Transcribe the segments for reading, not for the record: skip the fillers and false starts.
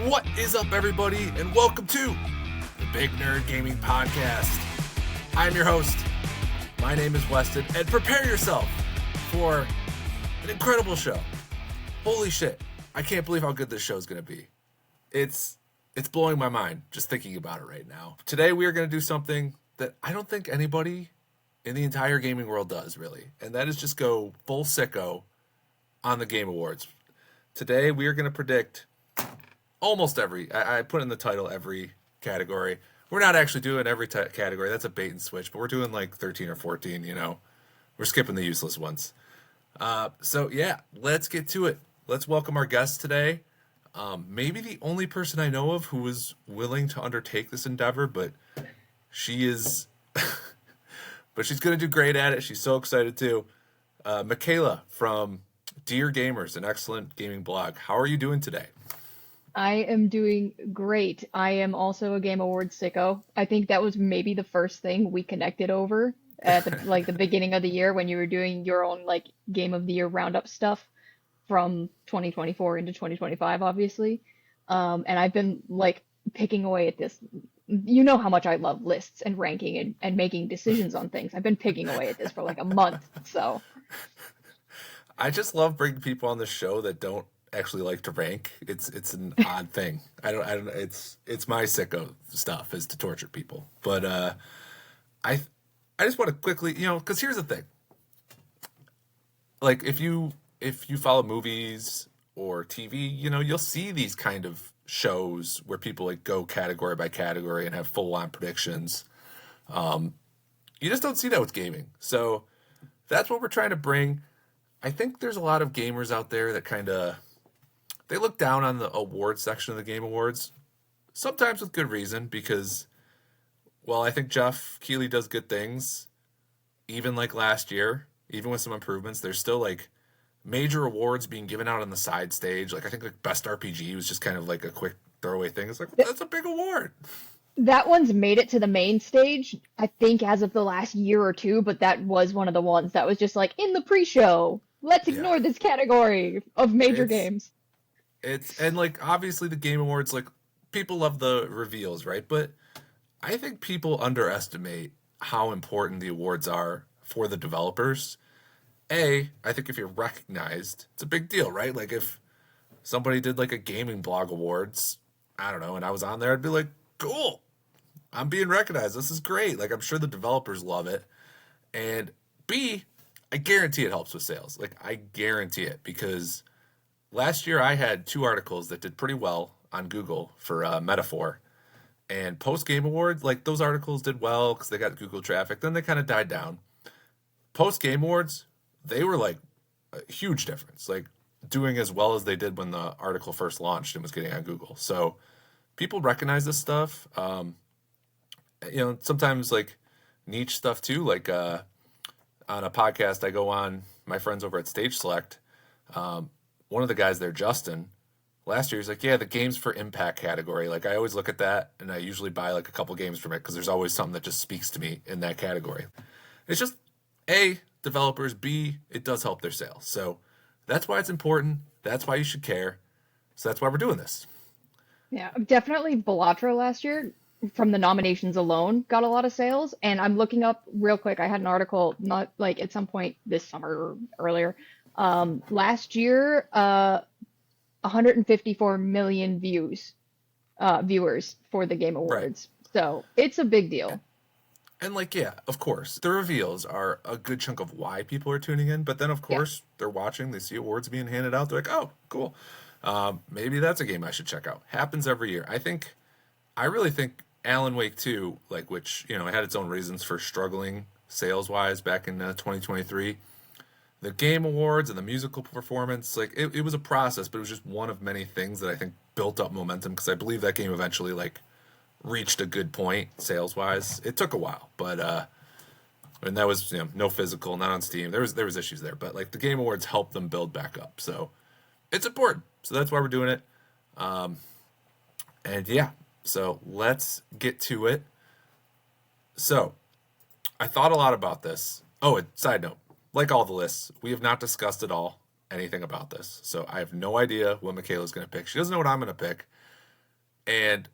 What is up, everybody, and welcome to the Big Nerd Gaming Podcast. I'm your host. My name is Westen, and prepare yourself for an incredible show. Holy shit. I can't believe how good this show is going to be. It's blowing my mind just thinking about it right now. Today, we are going to do something that I don't think anybody in the entire gaming world does, really, and that is just go full sicko on the Game Awards. Today, we are going to predict almost every, I put in the title every category. We're not actually doing every category. That's a bait and switch, but we're doing like 13 or 14, you know. We're skipping the useless ones. So yeah, let's get to it. Let's welcome our guest today. Maybe the only person I know of who is willing to undertake this endeavor, but she is, but she's going to do great at it. She's so excited too. Michaela from DearGamers, an excellent gaming blog. How are you doing today? I am doing great. I am also a Game Awards sicko. I think that was maybe the first thing we connected over at the beginning of the year when you were doing your own Game of the Year roundup stuff from 2024 into 2025, obviously. And I've been picking away at this. You know how much I love lists and ranking and making decisions on things. I've been picking away at this for like a month. So I just love bringing people on the show that don't actually like to rank. It's an odd thing. I don't it's my sicko stuff is to torture people. But I just want to quickly, because here's the thing. Like if you follow movies or TV, you'll see these kind of shows where people like go category by category and have full on predictions. You just don't see that with gaming. So that's what we're trying to bring. I think there's a lot of gamers out there that kind of they look down on the awards section of the Game Awards, sometimes with good reason, because, well, I think Jeff Keighley does good things, even like last year, even with some improvements. There's still like major awards being given out on the side stage. Like I think like Best RPG was just kind of like a quick throwaway thing. It's like, well, that's a big award. that one's made it to the main stage, I think, as of the last year or two, but that was one of the ones that was just like in the pre-show. Let's Yeah, ignore this category of major it's games. and like obviously the Game Awards, like people love the reveals, right? But I think people underestimate how important the awards are for the developers. I think if you're recognized, it's a big deal, right? Like if somebody did like a gaming blog awards, I don't know, and I was on there, I'd be like, cool, I'm being recognized. This is great. Like I'm sure the developers love it. And B, I guarantee it helps with sales. Like I guarantee it because last year I had two articles that did pretty well on Google for Metaphor. And post Game Awards, like those articles did well because they got Google traffic. Then they kind of died down. Post Game Awards, they were like a huge difference. Like doing as well as they did when the article first launched and was getting on Google. So people recognize this stuff. Sometimes like niche stuff too. Like on a podcast I go on, my friends over at Stage Select. One of the guys there, Justin, last year he's like, yeah, the games for impact category. Like I always look at that and I usually buy like a couple games from it because there's always something that just speaks to me in that category. It's just A, developers, B, it does help their sales. So that's why it's important. That's why you should care. So that's why we're doing this. Yeah, definitely Bellatra last year from the nominations alone got a lot of sales. And I'm looking up real quick. I had an article not like at some point this summer or earlier. Last year, 154 million viewers for the Game Right. Awards. So it's a big deal. And like, yeah, of course, the reveals are a good chunk of why people are tuning in. But then, of Yeah. course, they're watching, they see awards being handed out. They're like, oh, cool. Maybe that's a game I should check out. Happens every year. I really think Alan Wake 2, like, which, it had its own reasons for struggling sales-wise back in 2023. The Game Awards and the musical performance, like, it was a process, but it was just one of many things that I think built up momentum because I believe that game eventually, like, reached a good point sales wise. It took a while, but and that was no physical, not on Steam. There was issues there, but like the Game Awards helped them build back up. So it's important. So that's why we're doing it. And yeah, so let's get to it. So I thought a lot about this. Oh, and side note, like all the lists, we have not discussed at all anything about this. So I have no idea what Michaela's going to pick. She doesn't know what I'm going to pick. And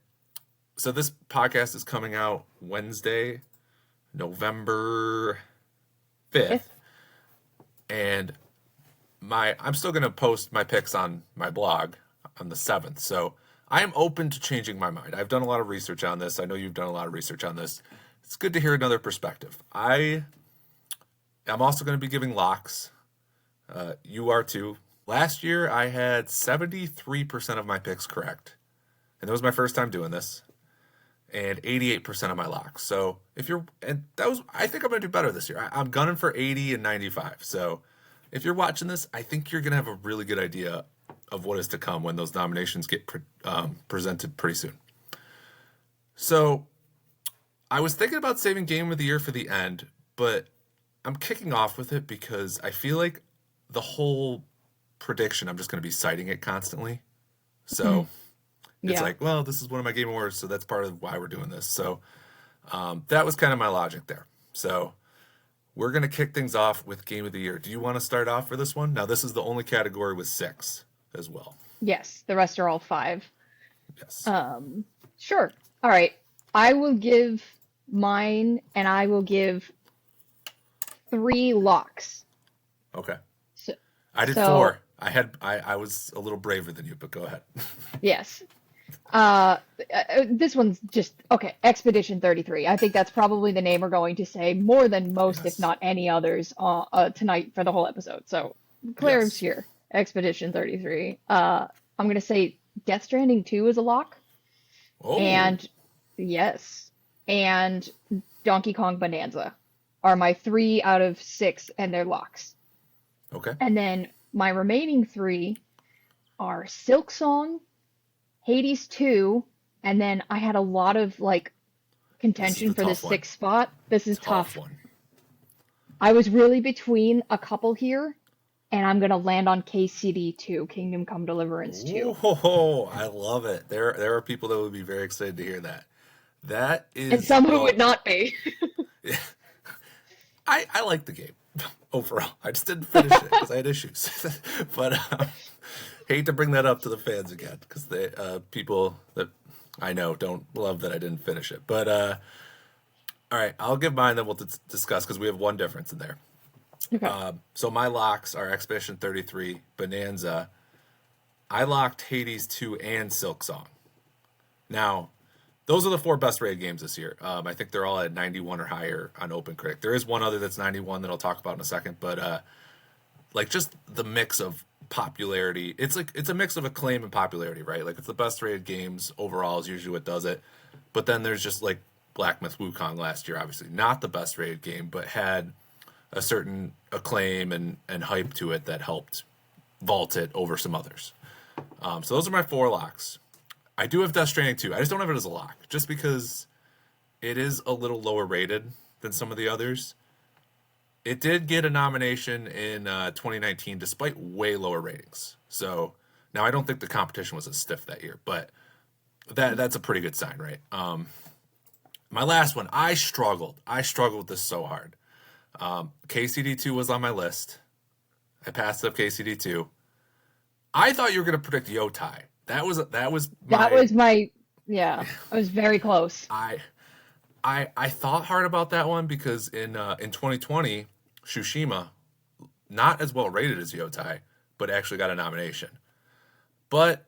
so this podcast is coming out Wednesday, November 5th. And I'm still going to post my picks on my blog on the 7th. So I am open to changing my mind. I've done a lot of research on this. I know you've done a lot of research on this. It's good to hear another perspective. I'm also going to be giving locks. You are too. Last year, I had 73% of my picks correct. And that was my first time doing this. And 88% of my locks. So I think I'm going to do better this year. I'm gunning for 80 and 95. So if you're watching this, I think you're going to have a really good idea of what is to come when those nominations get presented pretty soon. So I was thinking about saving Game of the Year for the end, but I'm kicking off with it because I feel like the whole prediction, I'm just going to be citing it constantly. So it's like, well, this is one of my Game Awards, so that's part of why we're doing this. So that was kind of my logic there. So we're going to kick things off with Game of the Year. Do you want to start off for this one? Now, this is the only category with 6 as well. Yes, the rest are all 5. Yes. Sure. All right. I will give mine, and I will give 3 locks. Okay. So, I did 4. I was a little braver than you, but go ahead. Yes. This one's just okay. Expedition 33. I think that's probably the name we're going to say more than most, if not any others, tonight for the whole episode. So Claire's here. Expedition 33. I'm gonna say Death Stranding 2 is a lock. Oh. And yes, and Donkey Kong Bonanza are my 3 out of 6, and they're locks. Okay. And then my remaining 3 are Silk Song, Hades 2, and then I had a lot of contention for the 6th spot. This is tough. One. I was really between a couple here, and I'm gonna land on KCD 2, Kingdom Come Deliverance 2. Oh, I love it. There are people that would be very excited to hear that. That is, and some who would not be. I like the game overall. I just didn't finish it because I had issues. But hate to bring that up to the fans again because people that I know don't love that I didn't finish it. But all right, I'll give mine, then we'll discuss because we have one difference in there. Okay. So my locks are Expedition 33, Bonanza. I locked Hades 2 and Silk Song. Now, those are the 4 best rated games this year. I think they're all at 91 or higher on OpenCritic. There is one other that's 91 that I'll talk about in a second, but just the mix of popularity. It's a mix of acclaim and popularity, right? Like it's the best rated games overall is usually what does it. But then there's just like Black Myth Wukong last year, obviously not the best rated game, but had a certain acclaim and hype to it that helped vault it over some others. So those are my 4 locks. I do have Death Stranding 2. I just don't have it as a lock, just because it is a little lower rated than some of the others. It did get a nomination in 2019, despite way lower ratings. So now I don't think the competition was as stiff that year, but that's a pretty good sign, right? My last one, I struggled with this so hard. KCD2 was on my list. I passed up KCD2. I thought you were going to predict Yotai. That was my I was very close. I thought hard about that one because in 2020, Tsushima, not as well rated as Yotai, but actually got a nomination. But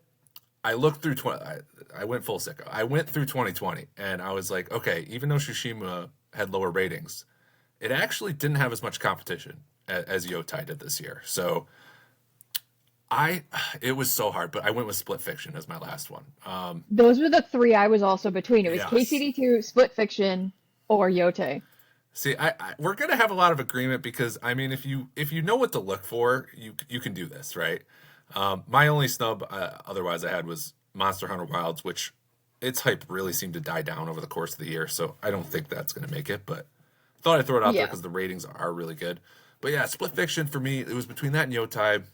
I looked through I went full sicko. I went through 2020 and I was like, okay, even though Tsushima had lower ratings, it actually didn't have as much competition as Yotai did this year. So it was so hard, but I went with Split Fiction as my last one. Those were the 3 I was also between. It was KCD2, Split Fiction, or Yotai. See, we're gonna have a lot of agreement because I mean, if you know what to look for, you can do this, right? My only snub, otherwise, I had was Monster Hunter Wilds, which its hype really seemed to die down over the course of the year. So I don't think that's gonna make it, but thought I'd throw it out there because the ratings are really good. But yeah, Split Fiction for me, it was between that and Yotai.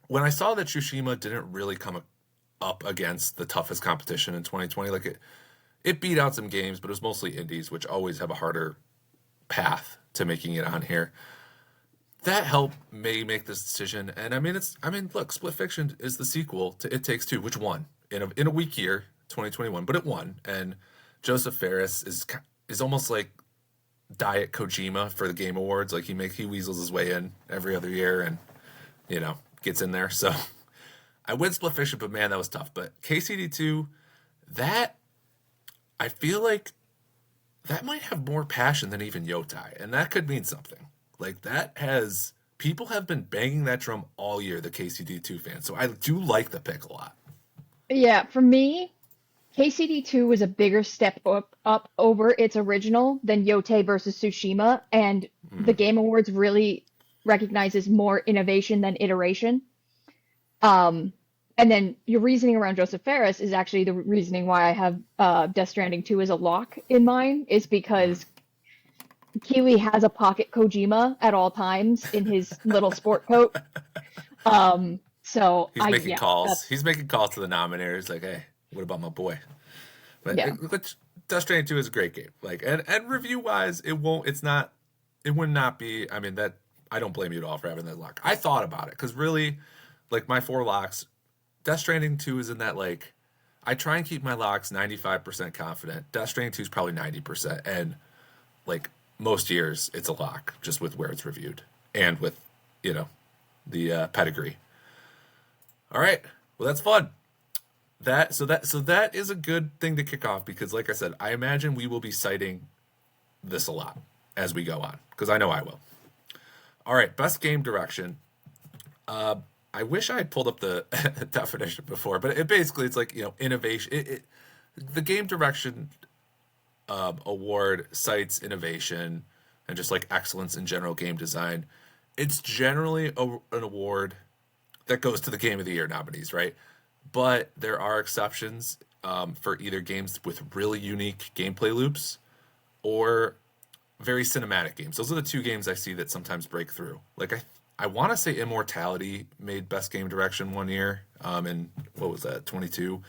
When I saw that Tsushima didn't really come up against the toughest competition in 2020, like it beat out some games, but it was mostly indies, which always have a harder path to making it on here. That helped me make this decision. And I mean, look, Split Fiction is the sequel to It Takes Two, which won in a weak year. 2021, but it won. And Joseph Ferris is almost like Diet Kojima for the Game Awards. Like he weasels his way in every other year and gets in there. So I win Split Fiction, but man, that was tough. But KCD2, that I feel like that might have more passion than even Yotai, and that could mean something. Like people have been banging that drum all year, the KCD2 fans. So I do like the pick a lot. Yeah, for me, KCD2 was a bigger step up over its original than Yote versus Tsushima, and the Game Awards really recognizes more innovation than iteration. And then your reasoning around Joseph Ferris is actually the reasoning why I have Death Stranding 2 as a lock in mine, is because Keeley has a pocket Kojima at all times in his little sport coat. So He's making calls. that's He's making calls to the nominators, like, "Hey, what about my boy?" But yeah. Death Stranding 2 is a great game. Like, and review wise, it would not be. I mean, that I don't blame you at all for having that lock. I thought about it because really, like my 4 locks, Death Stranding 2 is in that, like, I try and keep my locks 95% confident. Death Stranding 2 is probably 90%, and like most years, it's a lock just with where it's reviewed and with the pedigree. All right, well that's fun. That is a good thing to kick off because, like I said, I imagine we will be citing this a lot as we go on because I know I will. All right, best game direction. I wish I had pulled up the definition before, but it's like innovation. The game direction award cites innovation and just like excellence in general game design. It's generally an award that goes to the Game of the Year nominees, right? But there are exceptions for either games with really unique gameplay loops or very cinematic games. Those are the 2 games I see that sometimes break through. Like I want to say Immortality made best game direction one year, in what was that, 22.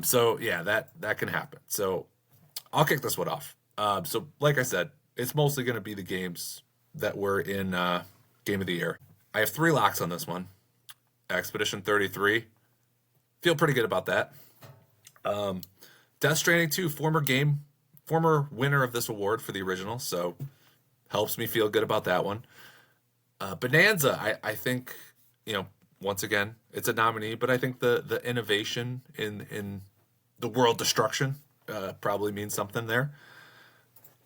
So yeah, that can happen. So I'll kick this one off. So like I said, it's mostly going to be the games that were in Game of the Year. I have 3 locks on this one. Expedition 33. Feel pretty good about that. Death Stranding 2, former winner of this award for the original, so helps me feel good about that one. Bonanza, I think, once again, it's a nominee, but I think the innovation in the world destruction probably means something there.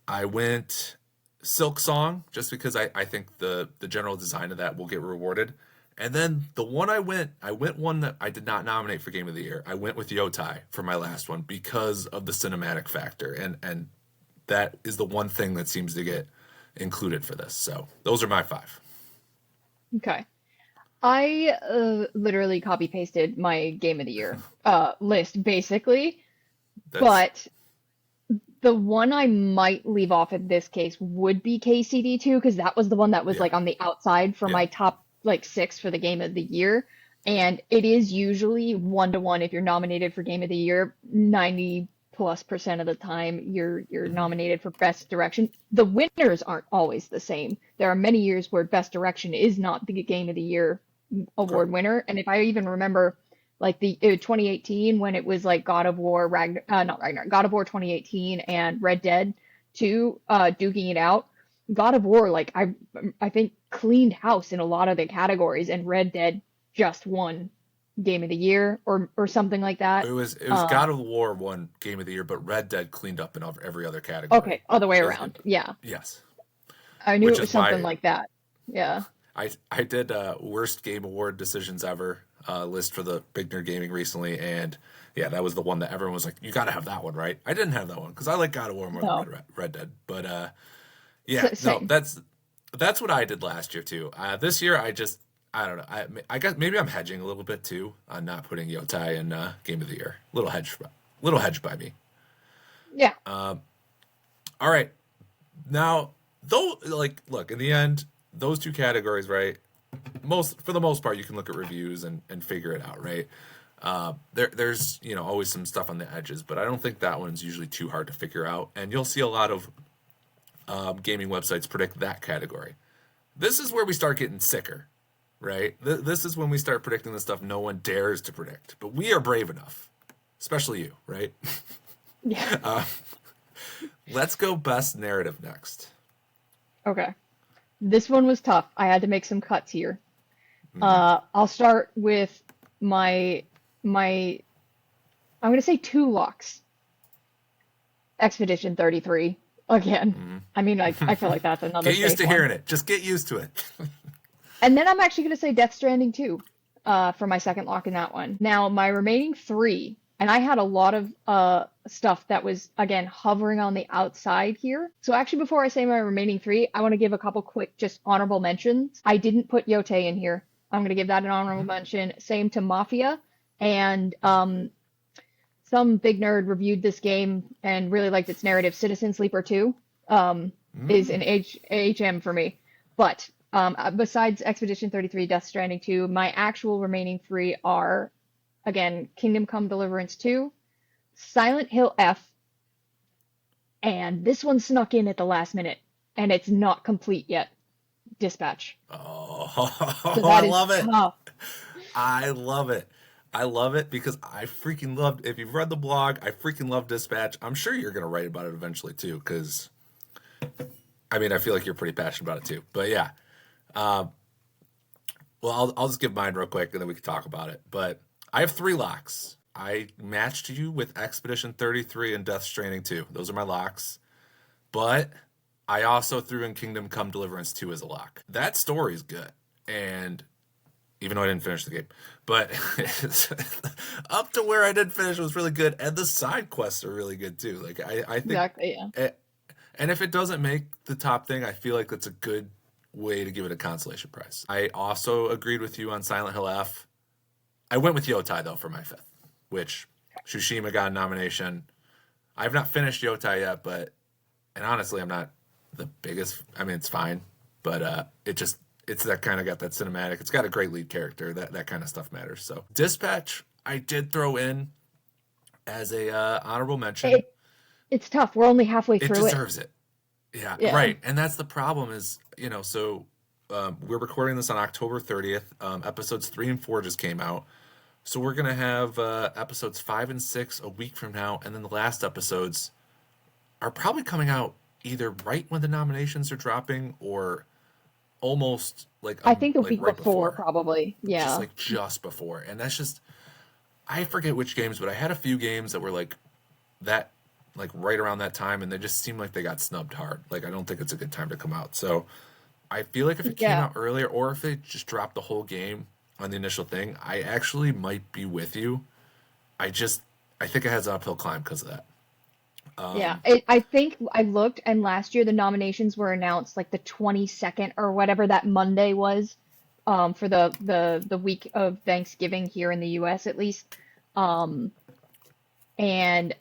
I went Silk Song just because I think the general design of that will get rewarded. And then the one I went one that I did not nominate for Game of the Year. I went with Yotai for my last one because of the cinematic factor. And that is the one thing that seems to get included for this. So those are my 5. Okay. I literally copy pasted my Game of the Year list basically, That's but the one I might leave off in this case would be KCD2 because that was the one that was yeah, like on the outside for yeah. my top like 6 for the Game of the Year. And it is usually 1-to-1 if you're nominated for Game of the Year, 90+% of the time you're Mm-hmm. nominated for Best Direction. The winners aren't always the same. There are many years where Best Direction is not the Game of the Year award Correct. winner. And if I even remember like the 2018 when it was like God of War, not Ragnar, God of War 2018 and Red Dead 2 duking it out. God of War, like I think cleaned house in a lot of the categories, and Red Dead just won Game of the Year or something like that. It was God of War won Game of the Year, but Red Dead cleaned up in every other category. Okay, other way It- around. Yeah, yes, I knew which it was is something why like that. Yeah. I did worst game award decisions ever list for the Big Nerd Gaming recently, and yeah, that was the one that everyone was like, "You got to have that one, right?" I didn't have that one because I like God of War more than No. Red Dead, but yeah, no, Same. that's what I did last year too. This year, I don't know. I guess maybe I'm hedging a little bit too on not putting Yotai in Game of the Year. Little hedge by me. Yeah. All right, now though, like, look in the end, those 2 categories, right? For the most part, you can look at reviews and figure it out, right? There's always some stuff on the edges, but I don't think that one's usually too hard to figure out. And you'll see a lot of gaming websites predict that category. This is where we start getting sicker, right? This is when we start predicting the stuff no one dares to predict, but we are brave enough. especially you, right? Yeah. Let's go best narrative next. Okay. This one was tough. I had to make some cuts here. Mm-hmm. I'll start with my my I'm gonna say two locks. Expedition 33 again. I mean, I feel like that's another Get used safe to one. hearing it. Just get used to it. And then I'm actually gonna say Death Stranding 2, for my second lock in that one. Now my remaining three, and I had a lot of stuff that was again hovering on the outside here. So actually, before I say my remaining three, I want to give a couple quick just honorable mentions. I didn't put Yote in here. I'm gonna give that an honorable mention. Same to Mafia, and some big nerd reviewed this game and really liked its narrative. Citizen Sleeper 2 is an HM for me. But besides Expedition 33, Death Stranding 2, my actual remaining three are, again, Kingdom Come Deliverance 2, Silent Hill F, and this one snuck in at the last minute, and it's not complete yet. Dispatch. So Oh, I that is love it. tough. I love it. I love it because I freaking loved. If you've read the blog, I freaking love Dispatch. I'm sure you're gonna write about it eventually too, because I mean, I feel like you're pretty passionate about it too. But yeah, well, I'll just give mine real quick and then we can talk about it. But I have three locks. I matched you with Expedition 33 and Death Stranding 2. Those are my locks. But I also threw in Kingdom Come Deliverance 2 as a lock. That story is good. And even though I didn't finish the game, but up to where I did finish was really good. And the side quests are really good too. Like, I think, Exactly, yeah. and if it doesn't make the top thing, I feel like that's a good way to give it a consolation prize. I also agreed with you on Silent Hill F. I went with Yotai though for my fifth, which Tsushima got a nomination. I have not finished Yotai yet, and honestly, I'm not the biggest. I mean, it's fine, but it's that kind of got that cinematic. It's got a great lead character. That kind of stuff matters. So Dispatch, I did throw in as a honorable mention. It's tough. We're only halfway It through it. deserves it. Yeah, Yeah. right. And that's the problem is, so we're recording this on October 30th. Episodes 3 and 4 just came out. So we're going to have episodes 5 and 6 a week from now. And then the last episodes are probably coming out either right when the nominations are dropping or almost like I think the like week right before, before. probably. Just Yeah. like just before. And that's just, I forget which games, but I had a few games that were like that, like right around that time, and they just seemed like they got snubbed hard. Like, I don't think it's a good time to come out. So I feel like if it came Yeah. out earlier, or if they just dropped the whole game on the initial thing, I actually might be with you. I think it has an uphill climb because of that. Yeah. I think I looked, and last year the nominations were announced like the 22nd or whatever that Monday was, for the week of Thanksgiving here in the US at least. Um, and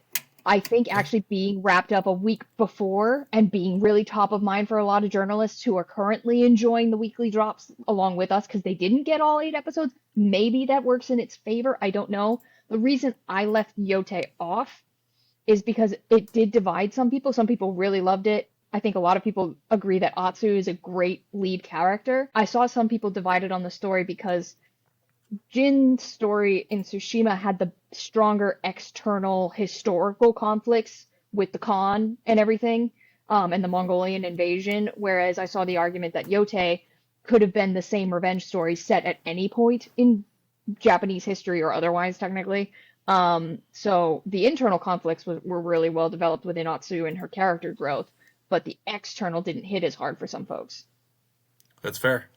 I think actually being wrapped up a week before and being really top of mind for a lot of journalists who are currently enjoying the weekly drops along with us because they didn't get all 8 episodes, maybe that works in its favor. I don't know. The reason I left Yote off is because it did divide some people. Some people really loved it. I think a lot of people agree that Atsu is a great lead character. I saw some people divided on the story because Jin's story in Tsushima had the stronger external historical conflicts with the Khan and everything, and the Mongolian invasion, whereas I saw the argument that Yote could have been the same revenge story set at any point in Japanese history or otherwise, technically. So the internal conflicts were really well developed within Atsu and her character growth, but the external didn't hit as hard for some folks. That's fair.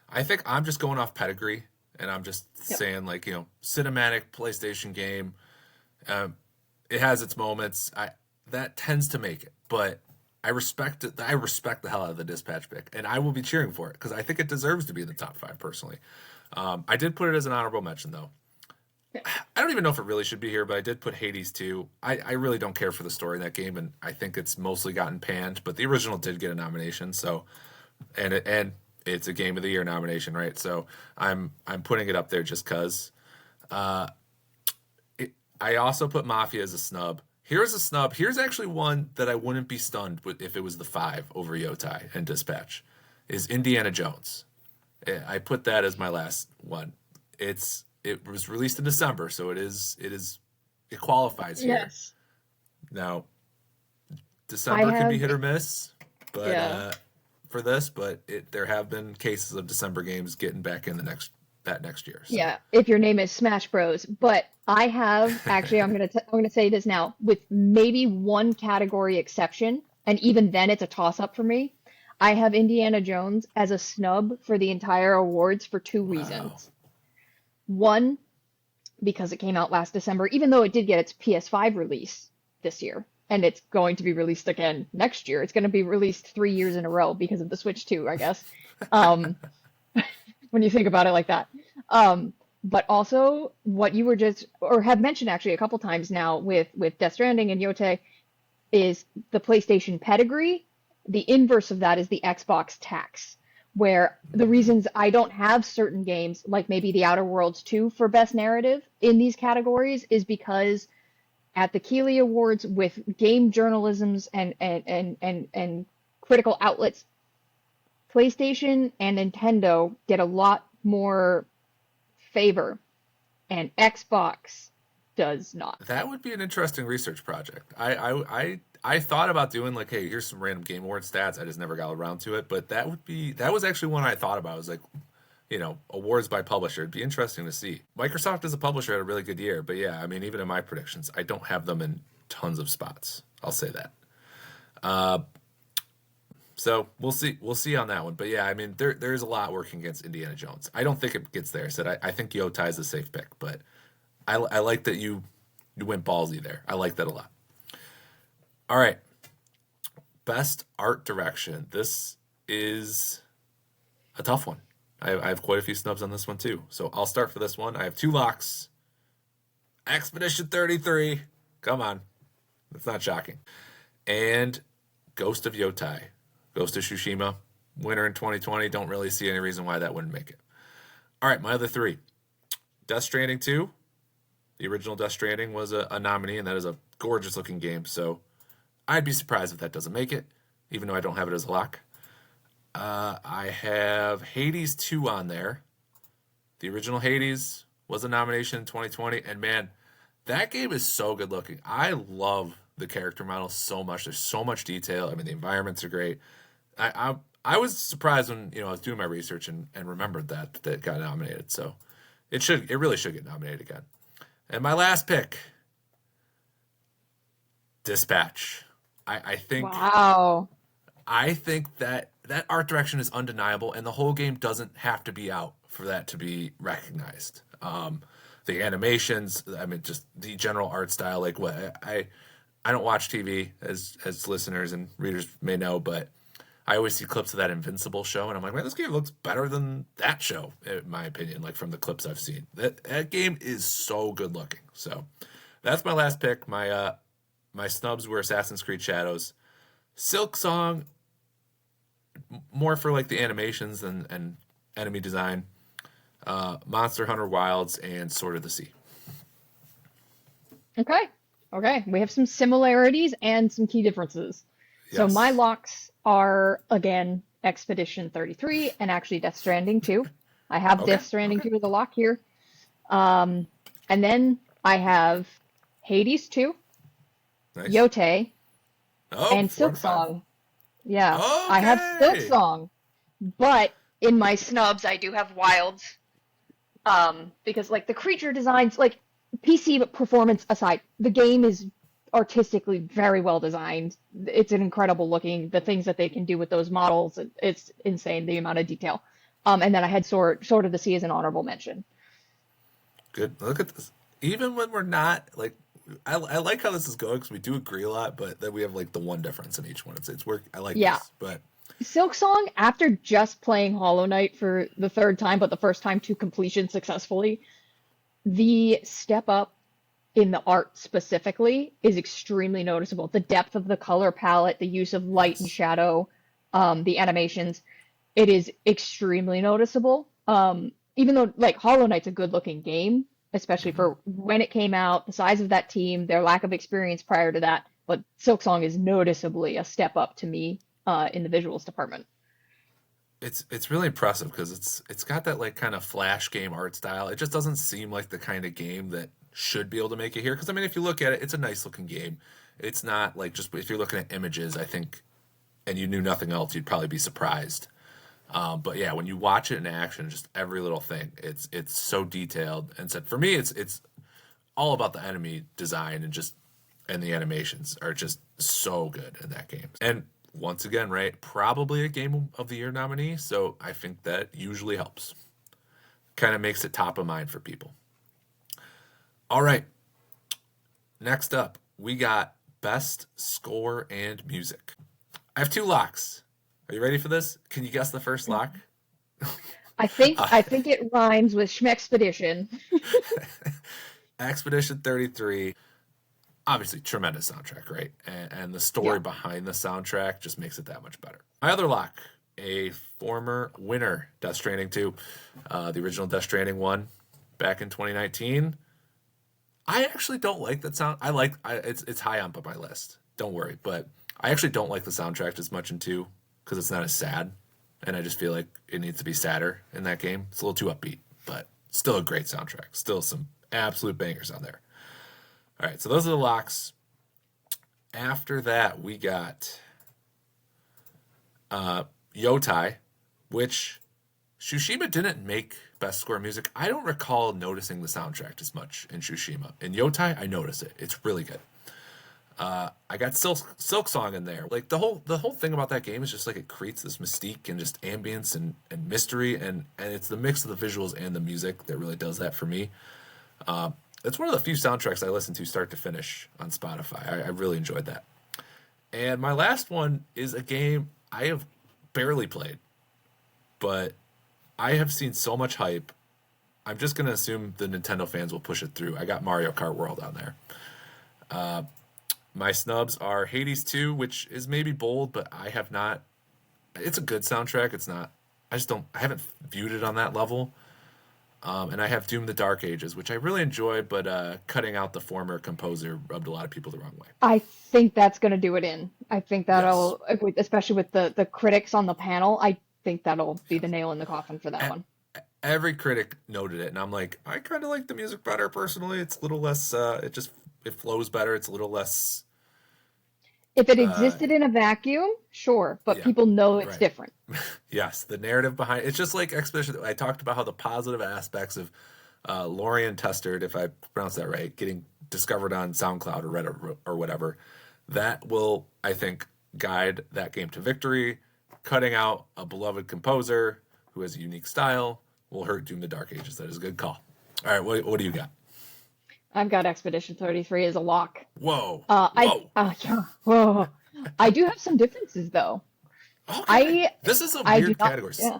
I think I'm just going off pedigree, and I'm just Yep. saying, like, cinematic PlayStation game. It has its moments. That tends to make it, but I respect it. I respect the hell out of the Dispatch pick, and I will be cheering for it because I think it deserves to be in the top 5 personally. I did put it as an honorable mention though. I don't even know if it really should be here, but I did put Hades 2. I really don't care for the story in that game, and I think it's mostly gotten panned, but the original did get a nomination, so and it's a Game of the Year nomination, right? So I'm putting it up there just because. I also put Mafia as a snub. Here's a snub. Here's actually one that I wouldn't be stunned with if it was the 5 over Yotai and Dispatch. Is Indiana Jones. I put that as my last one. It was released in December, so it is it qualifies here. Yes. Now, I December can be have, hit or miss, but yeah. for this, but there have been cases of December games getting back in that next year. So Yeah, if your name is Smash Bros. But I have actually, I'm gonna say this now, with maybe one category exception, and even then it's a toss up for me. I have Indiana Jones as a snub for the entire awards for two wow, reasons. One, because it came out last December, even though it did get its PS5 release this year, and it's going to be released again next year. It's going to be released 3 years in a row because of the Switch 2, I guess. Um, when you think about it like that. Um, but also what you were just or have mentioned actually a couple times now with Death Stranding and Yote is the PlayStation pedigree. The inverse of that is the Xbox tax, where the reasons I don't have certain games, like maybe The Outer Worlds 2 for best narrative in these categories, is because at the Keeley Awards with game journalisms and critical outlets, PlayStation and Nintendo get a lot more favor, and Xbox does not. that would be an interesting research project. I thought about doing like, hey, here's some random Game Award stats. I just never got around to it, but that was actually one I thought about. I was like, awards by publisher. It'd be interesting to see. Microsoft as a publisher had a really good year, but yeah, I mean, even in my predictions, I don't have them in tons of spots. I'll say that. So we'll see. We'll see on that one. But yeah, I mean, there's a lot working against Indiana Jones. I don't think it gets there. I said I think Yotai is a safe pick, but I like that you went ballsy there. I like that a lot. All right, best art direction. This is a tough one. I have quite a few snubs on this one too. So I'll start for this one. I have two locks. Expedition 33. Come on, that's not shocking. And Ghost of Yotai. Ghost of Tsushima, winner in 2020. Don't really see any reason why that wouldn't make it. All right, my other three. Death Stranding 2. The original Death Stranding was a nominee, and that is a gorgeous looking game. So I'd be surprised if that doesn't make it, even though I don't have it as a lock. I have Hades 2 on there. The original Hades was a nomination in 2020, and man, that game is so good looking. I love the character models so much. There's so much detail. I mean, the environments are great. I was surprised when I was doing my research and remembered that it got nominated. So it really should get nominated again. And my last pick, Dispatch. I think Wow. I think that art direction is undeniable, and the whole game doesn't have to be out for that to be recognized. The animations, I mean, just the general art style. Like what I don't watch TV, as listeners and readers may know, but I always see clips of that Invincible show, and I'm like, man, this game looks better than that show, in my opinion. Like from the clips I've seen, that game is so good looking. So that's my last pick. My snubs were Assassin's Creed Shadows, Silk Song, more for like the animations and enemy design, Monster Hunter Wilds, and Sword of the Sea. Okay. Okay. We have some similarities and some key differences. So my Yes. locks are again Expedition 33 and actually Death Stranding 2. I have Okay. Death Stranding Okay. 2 as a lock here. Um, and then I have Hades 2, Nice. Yote, Oh, and 4 and Silk 5. Song. Yeah, I have Silk Okay. Song, but in my snubs I do have Wilds. Because like the creature designs, like PC performance aside, the game is artistically very well designed. It's an incredible looking. The things that they can do with those models, it's insane the amount of detail. And then I had Sword of the Sea as an honorable mention. Good. Look at this. Even when we're not like, I like how this is going because we do agree a lot, but then we have like the one difference in each one. It's work. I like Yeah, this, but Silk Song, after just playing Hollow Knight for the third time, but the first time to completion successfully, the step up in the art specifically is extremely noticeable. The depth of the color palette, the use of light and yes. shadow, the animations, it is extremely noticeable. Even though like Hollow Knight's a good looking game, especially Hmm. for when it came out, the size of that team, their lack of experience prior to that, but Silksong is noticeably a step up to me in the visuals department. It's really impressive because it's got that like kind of flash game art style. It just doesn't seem like the kind of game that should be able to make it here. Because, I mean, if you look at it, it's a nice looking game. It's not like just if you're looking at images, I think, and you knew nothing else, you'd probably be surprised. But yeah, when you watch it in action, just every little thing, it's so detailed. And so for me, it's all about the enemy design and the animations are just so good in that game. And once again, right, probably a Game of the Year nominee. So I think that usually helps. Kind of makes it top of mind for people. All right. Next up, we got Best Score and Music. I have 2 locks. Are you ready for this? Can you guess the first lock? I think it rhymes with Schmexpedition. Expedition 33. Obviously, tremendous soundtrack, right? And the story behind the soundtrack just makes it that much better. My other lock, a former winner, Death Stranding 2. The original Death Stranding 1 back in 2019. I actually don't like that sound. It's high up on my list. Don't worry, but I actually don't like the soundtrack as much in 2 because it's not as sad, and I just feel like it needs to be sadder in that game. It's a little too upbeat, but still a great soundtrack. Still some absolute bangers on there. All right, so those are the locks. After that, we got Yotai, which Tsushima didn't make Best Score Music. I don't recall noticing the soundtrack as much in Tsushima. In Yotai, I notice it. It's really good. I got Silk Song in there. Like the whole thing about that game is just like it creates this mystique and just ambience and mystery, and it's the mix of the visuals and the music that really does that for me. It's one of the few soundtracks I listen to start to finish on Spotify. I really enjoyed that. And my last one is a game I have barely played, but I have seen so much hype. I'm just going to assume the Nintendo fans will push it through. I got Mario Kart World on there. My snubs are Hades 2, which is maybe bold, but I have not. It's a good soundtrack. It's not. I haven't viewed it on that level. And I have Doom the Dark Ages, which I really enjoy, but cutting out the former composer rubbed a lot of people the wrong way. I think that's going to do it in. I think that'll, especially with the critics on the panel, I think that'll be the nail in the coffin for that one. Every critic noted it, and I'm like, I kind of like the music better personally. It's a little less, it flows better. It's a little less. If it existed in a vacuum, sure, but people know it's different. Yes, the narrative behind it's just like Expedition. I talked about how the positive aspects of Lorien Testard, if I pronounce that right, getting discovered on SoundCloud or Reddit or whatever, that will, I think, guide that game to victory. Cutting out a beloved composer who has a unique style will hurt Doom the Dark Ages. That is a good call. All right, what do you got? I've got Expedition 33 as a lock. Whoa. Whoa. I do have some differences, though. Okay. This is a weird category. Yeah.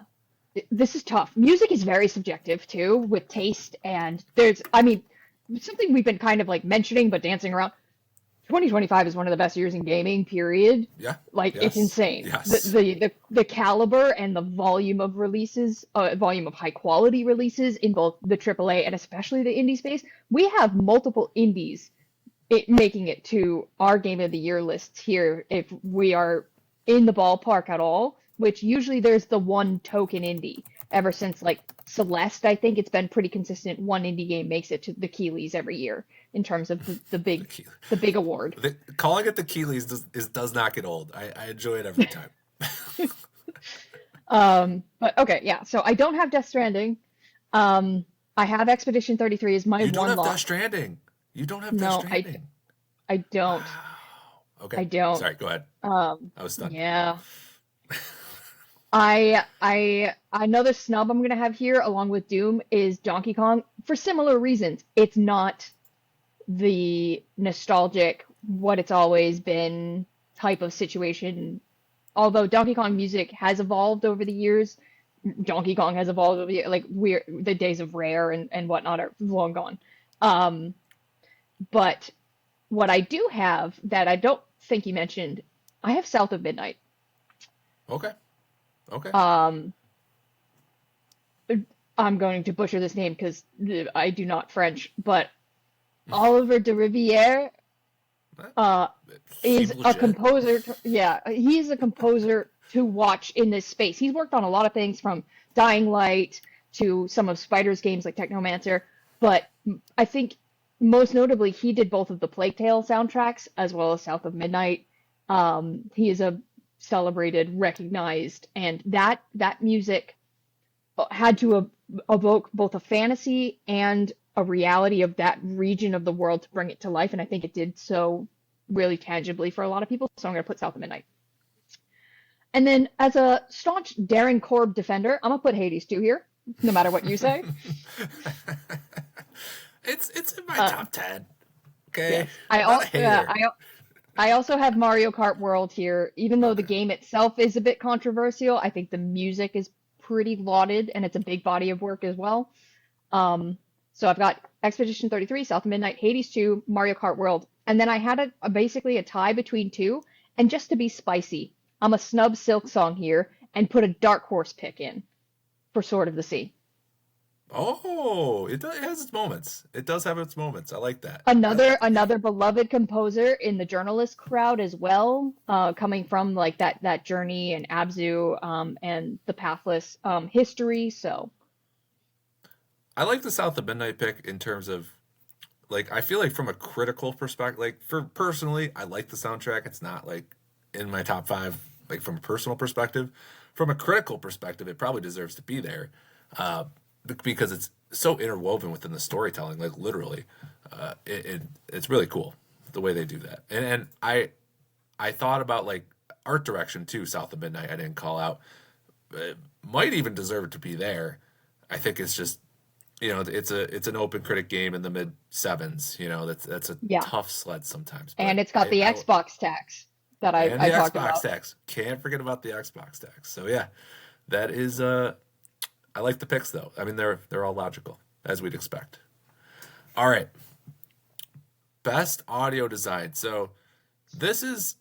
This is tough. Music is very subjective, too, with taste. And something we've been kind of like mentioning, but dancing around. 2025 is one of the best years in gaming, period. Yeah. It's insane. Yes. The caliber and the volume of releases, volume of high quality releases in both the AAA and especially the indie space. We have multiple indies making it to our Game of the Year lists here if we are in the ballpark at all, which usually there's the one token indie. Ever since like Celeste, I think it's been pretty consistent. One indie game makes it to the Keeleys every year in terms of the big award. Calling it the Keeleys does not get old. I enjoy it every time. But okay, yeah. So I don't have Death Stranding. I have Expedition 33 as my one lock. You don't have Death Stranding. You don't have Death Stranding. I don't. Wow. Okay. I don't. Sorry, go ahead. I was stunned. Yeah. Another snub I'm gonna have here along with Doom is Donkey Kong for similar reasons. It's not the nostalgic, what it's always been type of situation. Although Donkey Kong music has evolved over the years, Donkey Kong has evolved over the years. Like the days of Rare and whatnot are long gone. But what I do have that I don't think you mentioned, I have South of Midnight. Okay. I'm going to butcher this name because I do not French, but Oliver de Rivière is a composer. He's a composer to watch in this space. He's worked on a lot of things from Dying Light to some of Spider's games like Technomancer, but I think most notably, he did both of the Plague Tale soundtracks as well as South of Midnight. He is a celebrated, recognized, and that music had to evoke both a fantasy and a reality of that region of the world to bring it to life, and I think it did so really tangibly for a lot of people. So I'm gonna put South of Midnight. And then, as a staunch Darren Korb defender, I'm gonna put Hades 2 here, no matter what you say. It's in my Uh, top 10. Okay, yes, I I'm not a al yeah, hater. I also have Mario Kart World here. Even though the game itself is a bit controversial, I think the music is pretty lauded, and it's a big body of work as well. Um, so I've got Expedition 33, South of Midnight, Hades 2, Mario Kart World, and then I had basically a tie between two. And just to be spicy, I'm a snub Silk Song here and put a dark horse pick in for Sword of the Sea. Oh, it has its moments. It does have its moments. I like that. Another beloved composer in the journalist crowd as well, coming from like that journey and Abzu, and the Pathless, history. So I like the South of Midnight pick in terms of like I feel like from a critical perspective, like for personally, I like the soundtrack. It's not like in my top five, like from a personal perspective. From a critical perspective, it probably deserves to be there, uh, because it's so interwoven within the storytelling. Like literally, it's really cool the way they do that. And I thought about like art direction too. South of Midnight, I didn't call out. It might even deserve to be there. I think it's just it's an open critic game in the mid sevens. That's a yeah, tough sled sometimes. But and it's got the Xbox tax that and the I talked Xbox about. tax. Can't forget about the Xbox tax. So yeah, that is I like the picks though. I mean they're all logical as we'd expect. All right, best audio design. So this is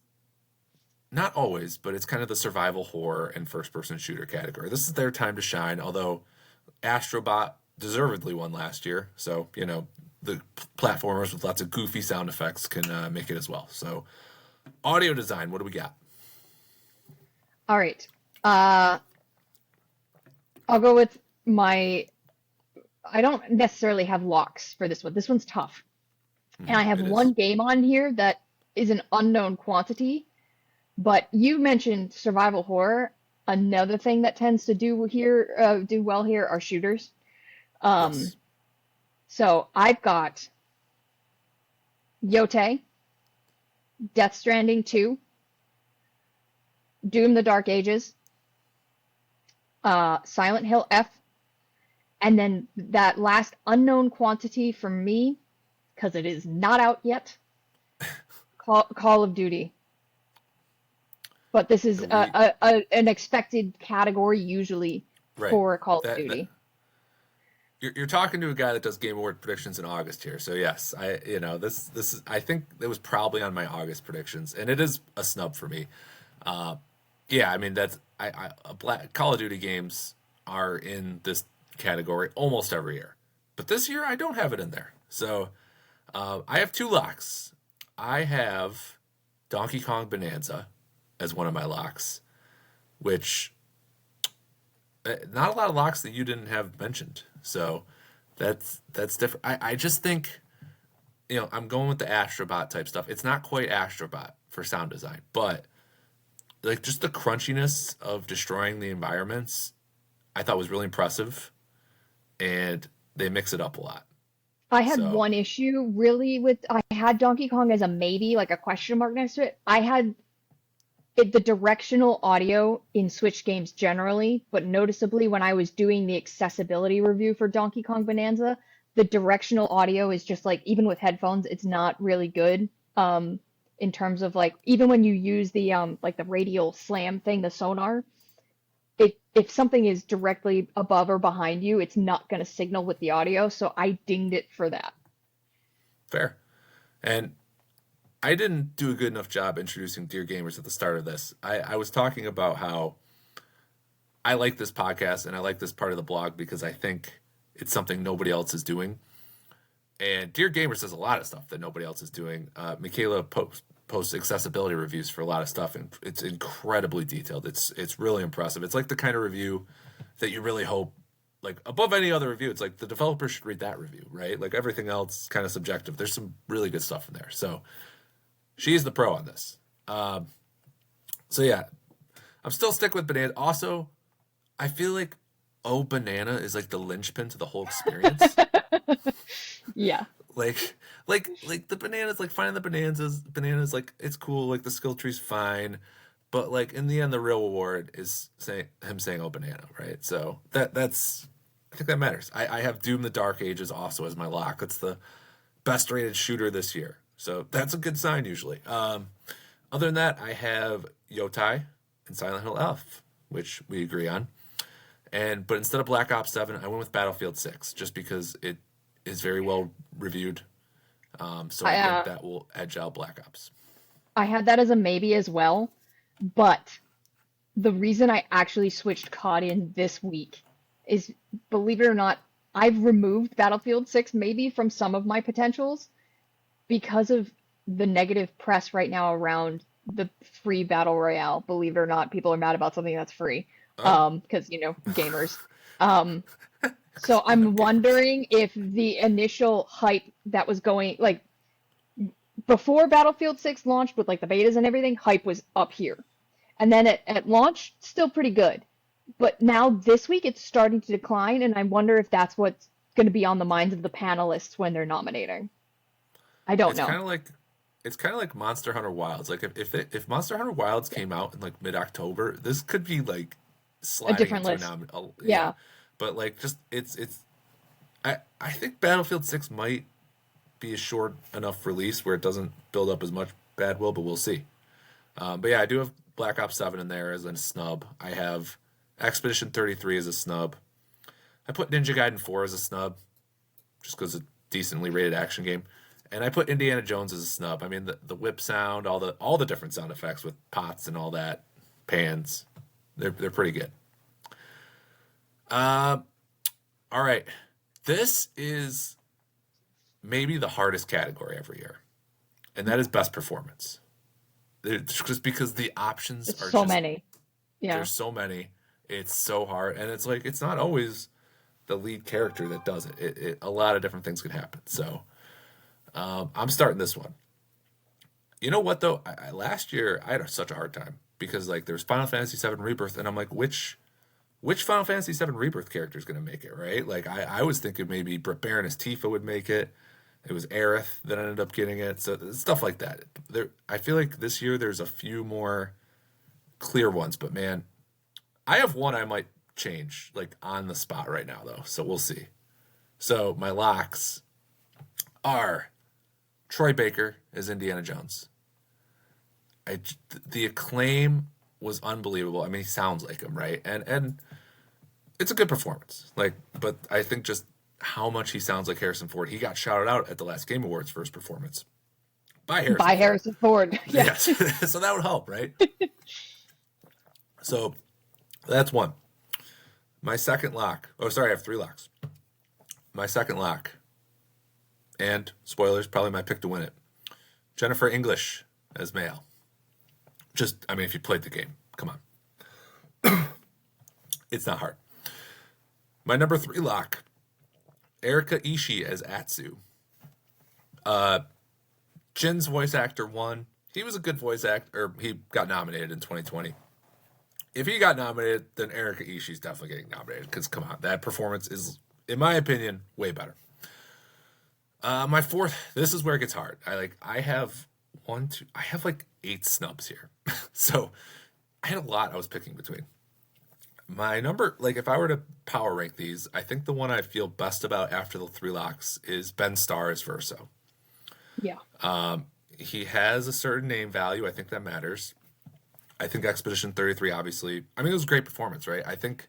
not always, but it's kind of the survival horror and first person shooter category. This is their time to shine. Although Astrobot deservedly won last year, so the platformers with lots of goofy sound effects can make it as well. So audio design, what do we got? All right. Uh, I'll go with my. I don't necessarily have locks for this one. This one's tough. And I have It one is. game on here that is an unknown quantity, but you mentioned survival horror. Another thing that tends to do well here are shooters. Um, Yes. so I've got Yote, Death Stranding 2, Doom the Dark Ages, Silent Hill F, and then that last unknown quantity for me, because it is not out yet, Call of Duty. But this is So we an expected category usually right. for Call of That Duty. you're talking to a guy that does Game Award predictions in August here. So yes, this is I think it was probably on my August predictions, and it is a snub for me. Uh, yeah, I mean that's Call of Duty games are in this category almost every year, but this year I don't have it in there. So I have two locks. I have Donkey Kong Bonanza as one of my locks, which not a lot of locks that you didn't have mentioned. So that's different. I just think I'm going with the Astrobot type stuff. It's not quite Astrobot for sound design, but like just the crunchiness of destroying the environments, I thought was really impressive, and they mix it up a lot. I had So one issue really with I had Donkey Kong as a maybe, like a question mark next to it. I had the directional audio in Switch games generally, but noticeably when I was doing the accessibility review for Donkey Kong Bonanza, the directional audio is just like even with headphones, it's not really good. In terms of like even when you use the like the radial slam thing, the sonar, if something is directly above or behind you, it's not going to signal with the audio. So I dinged it for that. fair. And I didn't do a good enough job introducing Dear Gamers at the start of this. I was talking about how I like this podcast and I like this part of the blog because I think it's something nobody else is doing. And Dear Gamers does a lot of stuff that nobody else is doing. Michaela posts accessibility reviews for a lot of stuff, and it's incredibly detailed. It's really impressive. It's like the kind of review that you really hope like above any other review, it's like the developer should read that review, right? Like everything else kind of subjective. There's some really good stuff in there. So she's the pro on this. So yeah, I'm still sticking with banana. Also, I feel like Oh Banana is like the linchpin to the whole experience. Yeah. like like the bananas, like finding the bananas like it's cool, like the skill tree's fine, but like in the end the real reward is saying oh banana, right? So that's I think that matters. I have Doom the Dark Ages also as my lock. It's the best rated shooter this year, so that's a good sign usually. Other than that, I have Yotai and Silent Hill F, which we agree on. But instead of Black Ops 7, I went with Battlefield 6 just because it is very well reviewed. So I I think that will edge out Black Ops. I had that as a maybe as well, but the reason I actually switched COD in this week is, believe it or not, I've removed Battlefield 6 maybe from some of my potentials because of the negative press right now around the free battle royale. Believe it or not, people are mad about something that's free. Oh, Because gamers. Um, so you know, I'm gamers. wondering if the initial hype that was going like before Battlefield 6 launched with like the betas and everything, hype was up here. And then at launch, still pretty good. But now this week it's starting to decline, and I wonder if that's what's going to be on the minds of the panelists when they're nominating. I don't It's know. kind of like Monster Hunter Wilds. Like if Monster Hunter Wilds Yeah. came out in like mid October, this could be like A sliding different into list. yeah. Yeah. But like just it's I think Battlefield 6 might be a short enough release where it doesn't build up as much bad will, but we'll see. But yeah, I do have Black Ops 7 in there as a snub. I have Expedition 33 as a snub. I put Ninja Gaiden 4 as a snub, just because it's a decently rated action game. And I put Indiana Jones as a snub. I mean, the whip sound, all the different sound effects with pots and all that, pans, they're pretty good. Uh, all right, this is maybe the hardest category every year, and that is best performance. It's just because the options There's are so just many. Yeah. there's so many. It's so hard, and it's like it's not always the lead character that does it. A lot of different things can happen. So I'm starting this one. You know what though? Last year I had such a hard time because like there was Final Fantasy VII Rebirth, and I'm like, which Final Fantasy VII Rebirth character is going to make it, right? Like I was thinking maybe Britt Baroness Tifa would make it. It was Aerith that ended up getting it. So stuff like that. I feel like this year there's a few more clear ones, but man, I have one I might change like on the spot right now though. So we'll see. So my locks are Troy Baker as Indiana Jones. The acclaim was unbelievable. I mean, he sounds like him, right? And it's a good performance. Like, but I think just how much he sounds like Harrison Ford. He got shouted out at the last Game Awards for his performance by Harrison By Ford. Harrison Ford. Yeah. Yes, so that would help, right? So that's one. My second lock. Oh, sorry, I have three locks. My second lock, and spoilers, probably my pick to win it. Jennifer English as male. Just, I mean, if you played the game, come on. It's not hard. My number three lock, Erika Ishii as Atsu. Jin's voice actor won. He was a good voice actor, or he got nominated in 2020. If he got nominated, then Erika Ishii's definitely getting nominated, because come on, that performance is, in my opinion, way better. My fourth, this is where it gets hard. I have I have like 8 snubs here. So I had a lot I was picking between. My number, like if I were to power rank these, I think the one I feel best about after the three locks is Ben Starr as Verso. Yeah. He has a certain name value. I think that matters. I think Expedition 33, obviously. I mean, it was a great performance, right? I think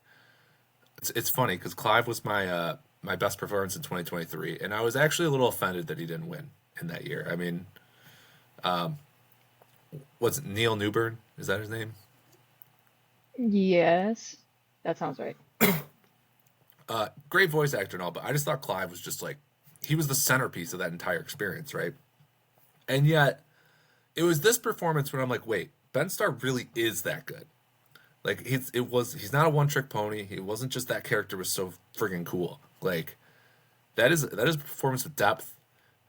it's funny because Clive was my best performance in 2023, and I was actually a little offended that he didn't win in that year. I mean, what's it, Neil Newburn? Is that his name? Yes. That sounds right. Great voice actor and all, but I just thought Clive was just like he was the centerpiece of that entire experience, right? And yet, it was this performance when I'm like, wait, Ben Starr really is that good. Like he's not a one-trick pony. He wasn't just that character was so friggin' cool. Like that is a performance with depth,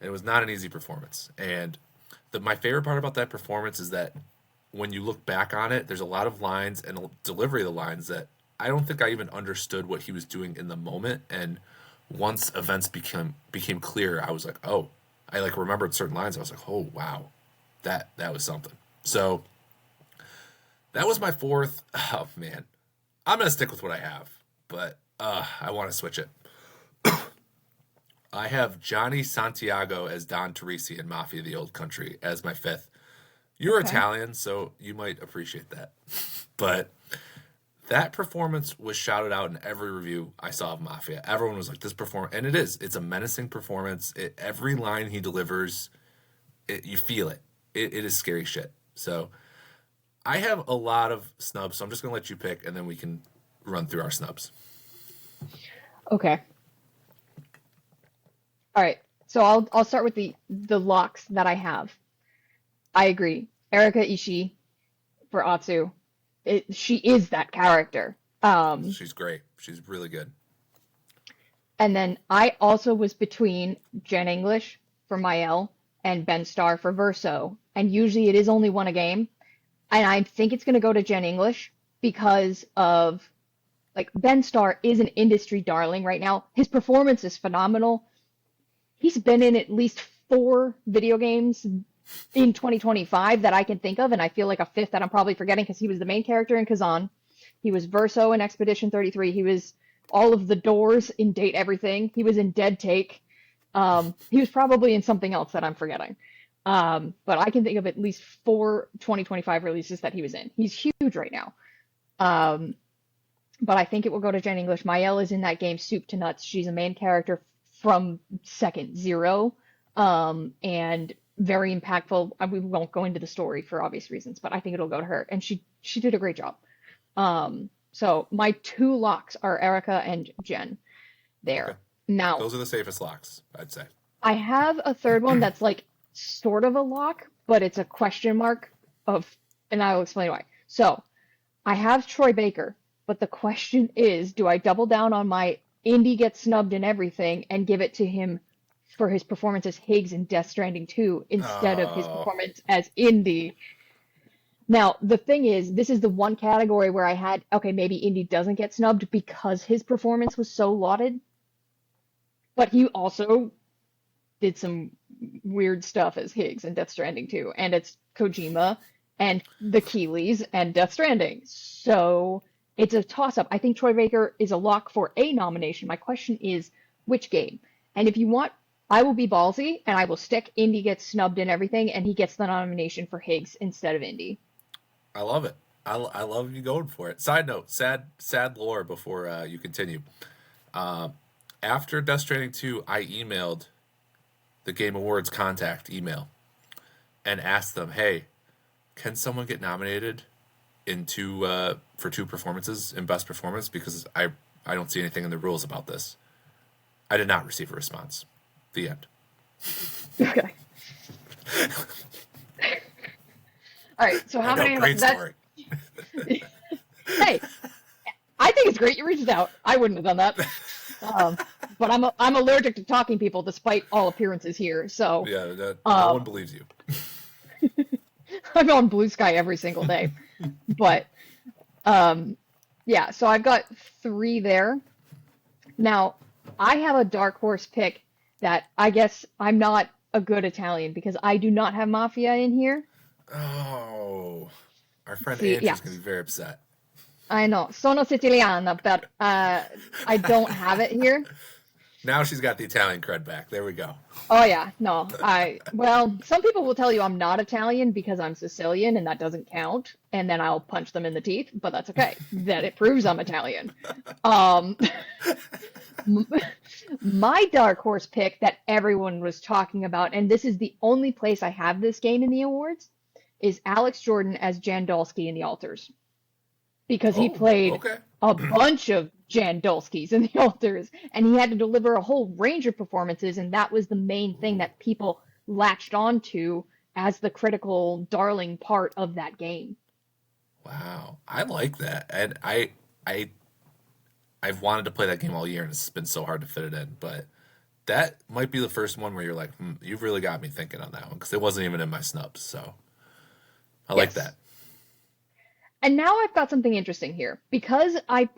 and it was not an easy performance. And my favorite part about that performance is that when you look back on it, there's a lot of lines and delivery of the lines that I don't think I even understood what he was doing in the moment. And once events became clear, I was like, oh, I like remembered certain lines. I was like, oh wow, that was something. So that was my fourth. Oh man, I'm gonna stick with what I have, but I want to switch it. I have Johnny Santiago as Don Teresi in Mafia: The Old Country as my fifth. You're Okay. Italian, so you might appreciate that. But that performance was shouted out in every review I saw of Mafia. Everyone was like, this performance, and it is. It's a menacing performance. Every line he delivers, you feel it. It is scary shit. So I have a lot of snubs, so I'm just going to let you pick, and then we can run through our snubs. Okay. All right. So I'll start with the locks that I have. I agree. Erika Ishii for Atsu. She is that character. She's great. She's really good. And then I also was between Jen English for Mael and Ben Starr for Verso. And usually it is only one a game. And I think it's going to go to Jen English because of, like, Ben Starr is an industry darling right now. His performance is phenomenal. He's been in at least 4 video games in 2025 that I can think of, and I feel like a fifth that I'm probably forgetting because he was the main character in Kazan. He was Verso in Expedition 33. He was all of the doors in Date Everything. He was in Dead Take. He was probably in something else that I'm forgetting. But I can think of at least 4 2025 releases that he was in. He's huge right now. Um, but I think it will go to Jen English. Mael is in that game soup to nuts. She's a main character from second zero, and very impactful. We won't go into the story for obvious reasons, but I think it'll go to her, and she did a great job. So my 2 locks are Erica and Jen Okay. there. Now, Those are the safest locks, I'd say. I have a third one that's like sort of a lock, but it's a question mark of, and I will explain why. So I have Troy Baker, but the question is, do I double down on my Indy gets snubbed in everything and give it to him for his performance as Higgs in Death Stranding 2 instead of his Oh, performance as Indy? Now, the thing is, this is the one category where I had, okay, maybe Indy doesn't get snubbed because his performance was so lauded, but he also did some weird stuff as Higgs in Death Stranding 2, and it's Kojima and the Keeleys and Death Stranding. So it's a toss-up. I think Troy Baker is a lock for a nomination. My question is, which game? And if you want, I will be ballsy, and I will stick Indy gets snubbed in everything, and he gets the nomination for Higgs instead of Indy. I love it. I love you going for it. Side note, sad lore before you continue. Uh, After Death Stranding 2, I emailed the Game Awards contact email and asked them, hey, can someone get nominated in for 2 performances in Best Performance? Because I don't see anything in the rules about this. I did not receive a response. The end. Okay. All right. So I how know, many? great That's story. hey. I think it's great you reached out. I wouldn't have done that. Um, but I'm allergic to talking people despite all appearances here. So Yeah, no one um, believes you. I'm on Blue Sky every single day. But um, yeah, so I've got 3 there. Now, I have a dark horse pick that I guess I'm not a good Italian because I do not have Mafia in here. Oh, our friend See, Andrew's going yes, to be very upset. I know. Sono Siciliana, but I don't have it here. Now she's got the Italian cred back. There we go. Oh yeah, no. Well, some people will tell you I'm not Italian because I'm Sicilian and that doesn't count, and then I'll punch them in the teeth, but that's okay. That it proves I'm Italian. Um, my dark horse pick that everyone was talking about, and this is the only place I have this game in the awards, is Alex Jordan as Jandolski in The Alters because he Oh, played okay. a bunch of Jandolskis in The Alters, and he had to deliver a whole range of performances, and that was the main thing Ooh, that people latched onto as the critical darling part of that game. Wow, I like that, and I I've wanted to play that game all year, and it's been so hard to fit it in. But that might be the first one where you're like, you've really got me thinking on that one because it wasn't even in my snubs. So I like Yes. that. And now I've got something interesting here. Because I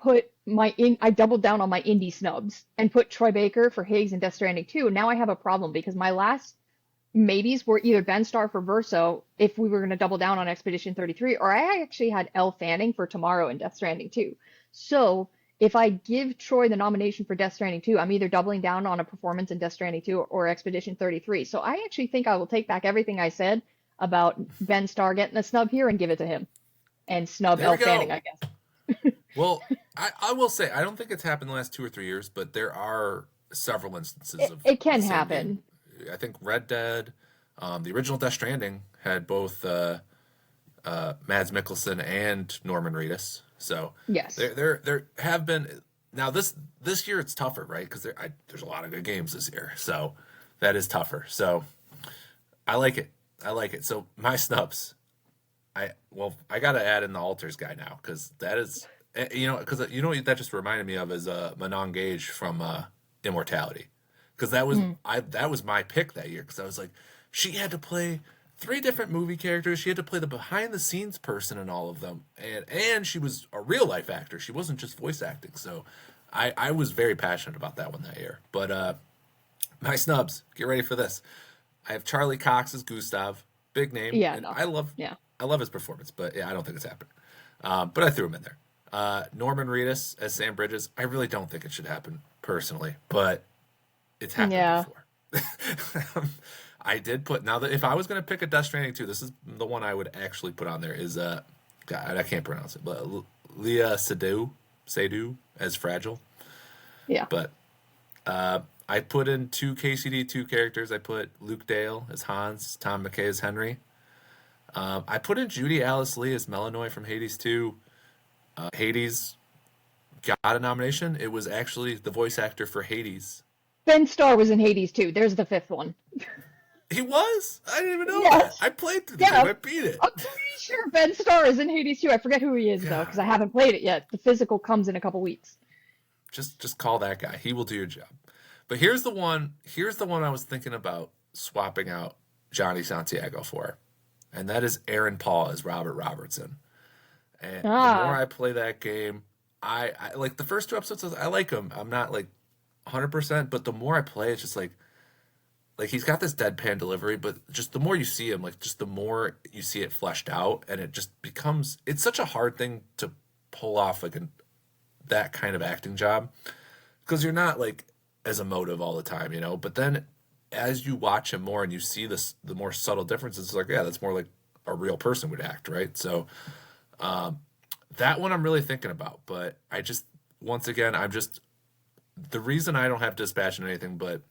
doubled down on my indie snubs and put Troy Baker for Higgs and Death Stranding 2. Now I have a problem because my last maybes were either Ben Starr for Verso, if we were going to double down on Expedition 33, or I actually had Elle Fanning for Tomorrow and Death Stranding 2. So if I give Troy the nomination for Death Stranding 2, I'm either doubling down on a performance in Death Stranding 2 or Expedition 33. So I actually think I will take back everything I said about Ben Starr getting a snub here and give it to him. And snub There we Elle Fanning, go. I guess. Well, I will say I don't think it's happened the last 2 or 3 years, but there are several instances It, of it the can same game. happen. I think Red Dead, the original Death Stranding had both Mads Mikkelsen and Norman Reedus. So Yes. there have been now this year it's tougher, right? Because there's a lot of good games this year, so that is tougher. So I like it. I like it. So my snubs. I gotta add in the altars guy now because that is because you know what that just reminded me of is Manon Gage from Immortality because that was my pick that year because I was like she had to play three different movie characters, she had to play the behind the scenes person in all of them, and she was a real life actor, she wasn't just voice acting. So I was very passionate about that one that year. But my snubs, get ready for this. I have Charlie Cox as Gustav, big name, Yeah, and no. Yeah. I love his performance, but yeah, I don't think it's happened. But I threw him in there. Norman Reedus as Sam Bridges. I really don't think it should happen personally, but it's happened Yeah. before. I did put now that if I was going to pick a Death Stranding 2, this is the one I would actually put on there. Is God, I can't pronounce it, but Leah Seydoux as Fragile. Yeah. But I put in two KCD2 characters. I put Luke Dale as Hans, Tom McKay as Henry. I put in Judy Alice Lee as Melanoy from Hades 2. Hades got a nomination. It was actually the voice actor for Hades. Ben Starr was in Hades too. There's the fifth one. He was? I didn't even know that. Yes. I played through the game. Yeah. I beat it. I'm pretty sure Ben Starr is in Hades too. I forget who he is though, because I God, haven't played it yet. The physical comes in a couple weeks. just call that guy. He will do your job. But here's the one. Here's the one I was thinking about swapping out Johnny Santiago for, and that is Aaron Paul as Robert Robertson. And the more Ah. I play that game, I like the first two episodes. I like him. I'm not like 100%, but the more I play, it's just like he's got this deadpan delivery, but just the more you see him, like just the more you see it fleshed out, and it just becomes it's such a hard thing to pull off like that kind of acting job because you're not like as emotive all the time, you know. But then as you watch him more and you see the more subtle differences, it's like yeah, that's more like a real person would act, right? So that one I'm really thinking about, but I just once again I'm just the reason I don't have dispatch in anything but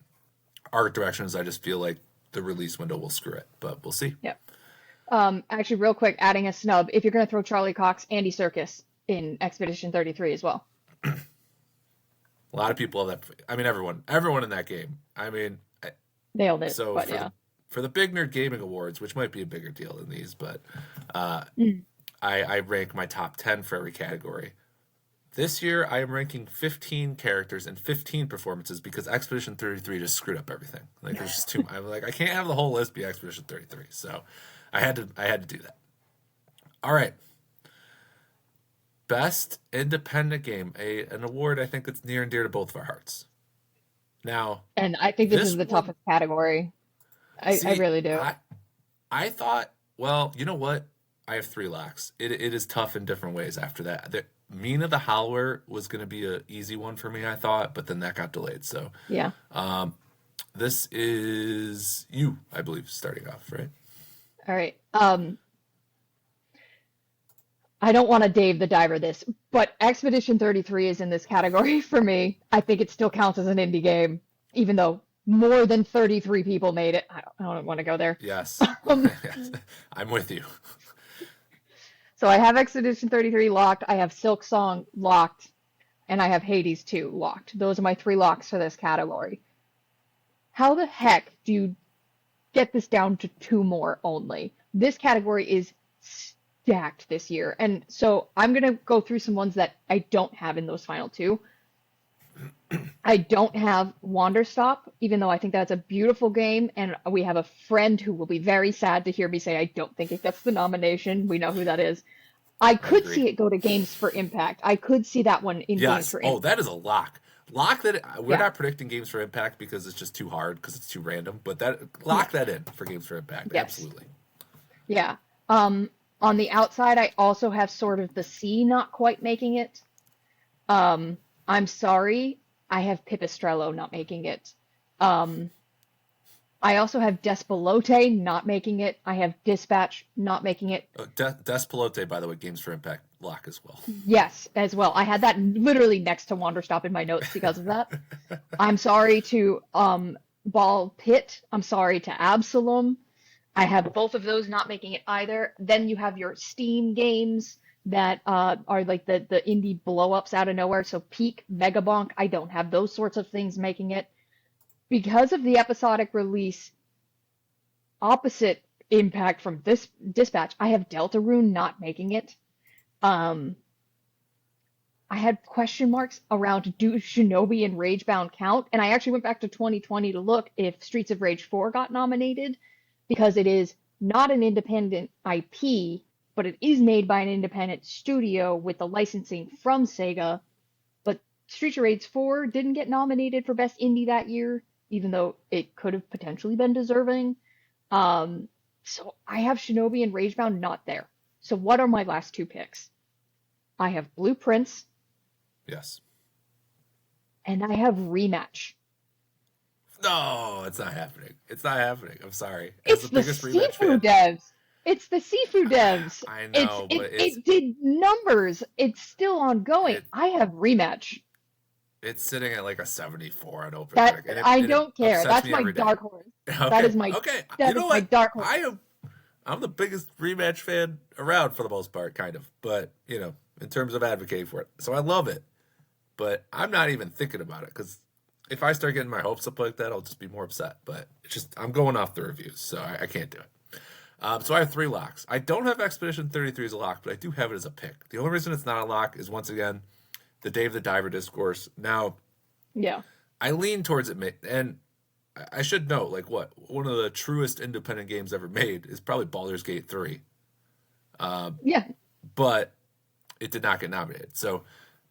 art directions. I just feel like the release window will screw it, but we'll see. Yeah. Actually, real quick, adding a snub. If you're gonna throw Charlie Cox, Andy Serkis in Expedition 33 as well. A lot of people have that. I mean, everyone in that game. I mean, Nailed it. so But yeah. for the Big Nerd Gaming Awards, which might be a bigger deal than these, but uh, Mm. I rank my top 10 for every category. This year, I am ranking 15 characters and 15 performances because Expedition 33 just screwed up everything. Like there's just too. I'm like I can't have the whole list be Expedition 33, so I had to do that. All right, best independent game, an award I think that's near and dear to both of our hearts. Now, And I think this is this the one, toughest category. I see, really do. I thought, well, you know what? I have three locks. It is tough in different ways after that. Mina the Howler was going to be an easy one for me, I thought, but then that got delayed. So Yeah. um, this is you, I believe, starting off, right? All right. I don't want to Dave the Diver this, but Expedition 33 is in this category for me. I think it still counts as an indie game, even though more than 33 people made it. I don't want to go there. Yes. Um, I'm with you. so I have Expedition 33 locked, I have Silk Song locked, and I have Hades 2 locked. Those are my three locks for this category. How the heck do you get this down to two more only? This category is stacked this year. And so I'm gonna go through some ones that I don't have in those final two. I don't have Wanderstop, even though I think that's a beautiful game, and we have a friend who will be very sad to hear me say I don't think it gets the nomination. We know who that is. I I could agree. see it go to Games for Impact. I could see that one in Games Yes. for Oh, Impact. that is a lock. Lock that. We're Yeah, not predicting games for impact because it's just too hard because it's too random. But that yeah, lock that in for games for impact. yes, Absolutely. yeah. On the outside, I also have Sword of the Sea not quite making it. Um, I'm sorry, I have Pipistrello not making it. Um, I also have Despelote not making it. I have Dispatch not making it. Despelote, by the way, games for impact lock as well. Yes, as well. I had that literally next to Wanderstop in my notes because of that. I'm sorry to Ball Pit. I'm sorry to Absalom. I have both of those not making it either. Then you have your Steam games that are like the indie blow-ups out of nowhere. So Peak, Megabonk, I don't have those sorts of things making it. Because of the episodic release, opposite impact from this Dispatch, I have Deltarune not making it. Um, I had question marks around do Shinobi and Ragebound count, and I actually went back to 2020 to look if Streets of Rage 4 got nominated because it is not an independent IP, but it is made by an independent studio with the licensing from Sega. But Streets of Rage 4 didn't get nominated for Best Indie that year, even though it could have potentially been deserving. Um, so I have Shinobi and Ragebound not there. So what are my last two picks? I have Blueprints Yes. and I have Rematch. No, it's not happening. It's not happening. I'm sorry. As the It's the biggest rematch Sifu fan, devs. It's the Sifu devs. I It's know, it but it did numbers. It's still ongoing. it I have Rematch. it's sitting at like a 74 on That OpenCritic, I and it don't care. upsets That's me my every day. dark horse. That Okay, is my okay. You that know is my what? dark horse. I'm the biggest rematch fan around for the most part, kind of. But in terms of advocating for it, so I love it. But I'm not even thinking about it because if I start getting my hopes up like that, I'll just be more upset. But it's just I'm going off the reviews, so I can't do it. So I have three locks. I don't have Expedition 33 as a lock, but I do have it as a pick. The only reason it's not a lock is once again the Dave the Diver discourse. Now Yeah. I lean towards it, and I should note, like, what one of the truest independent games ever made is probably Baldur's Gate 3, Yeah. but it did not get nominated. So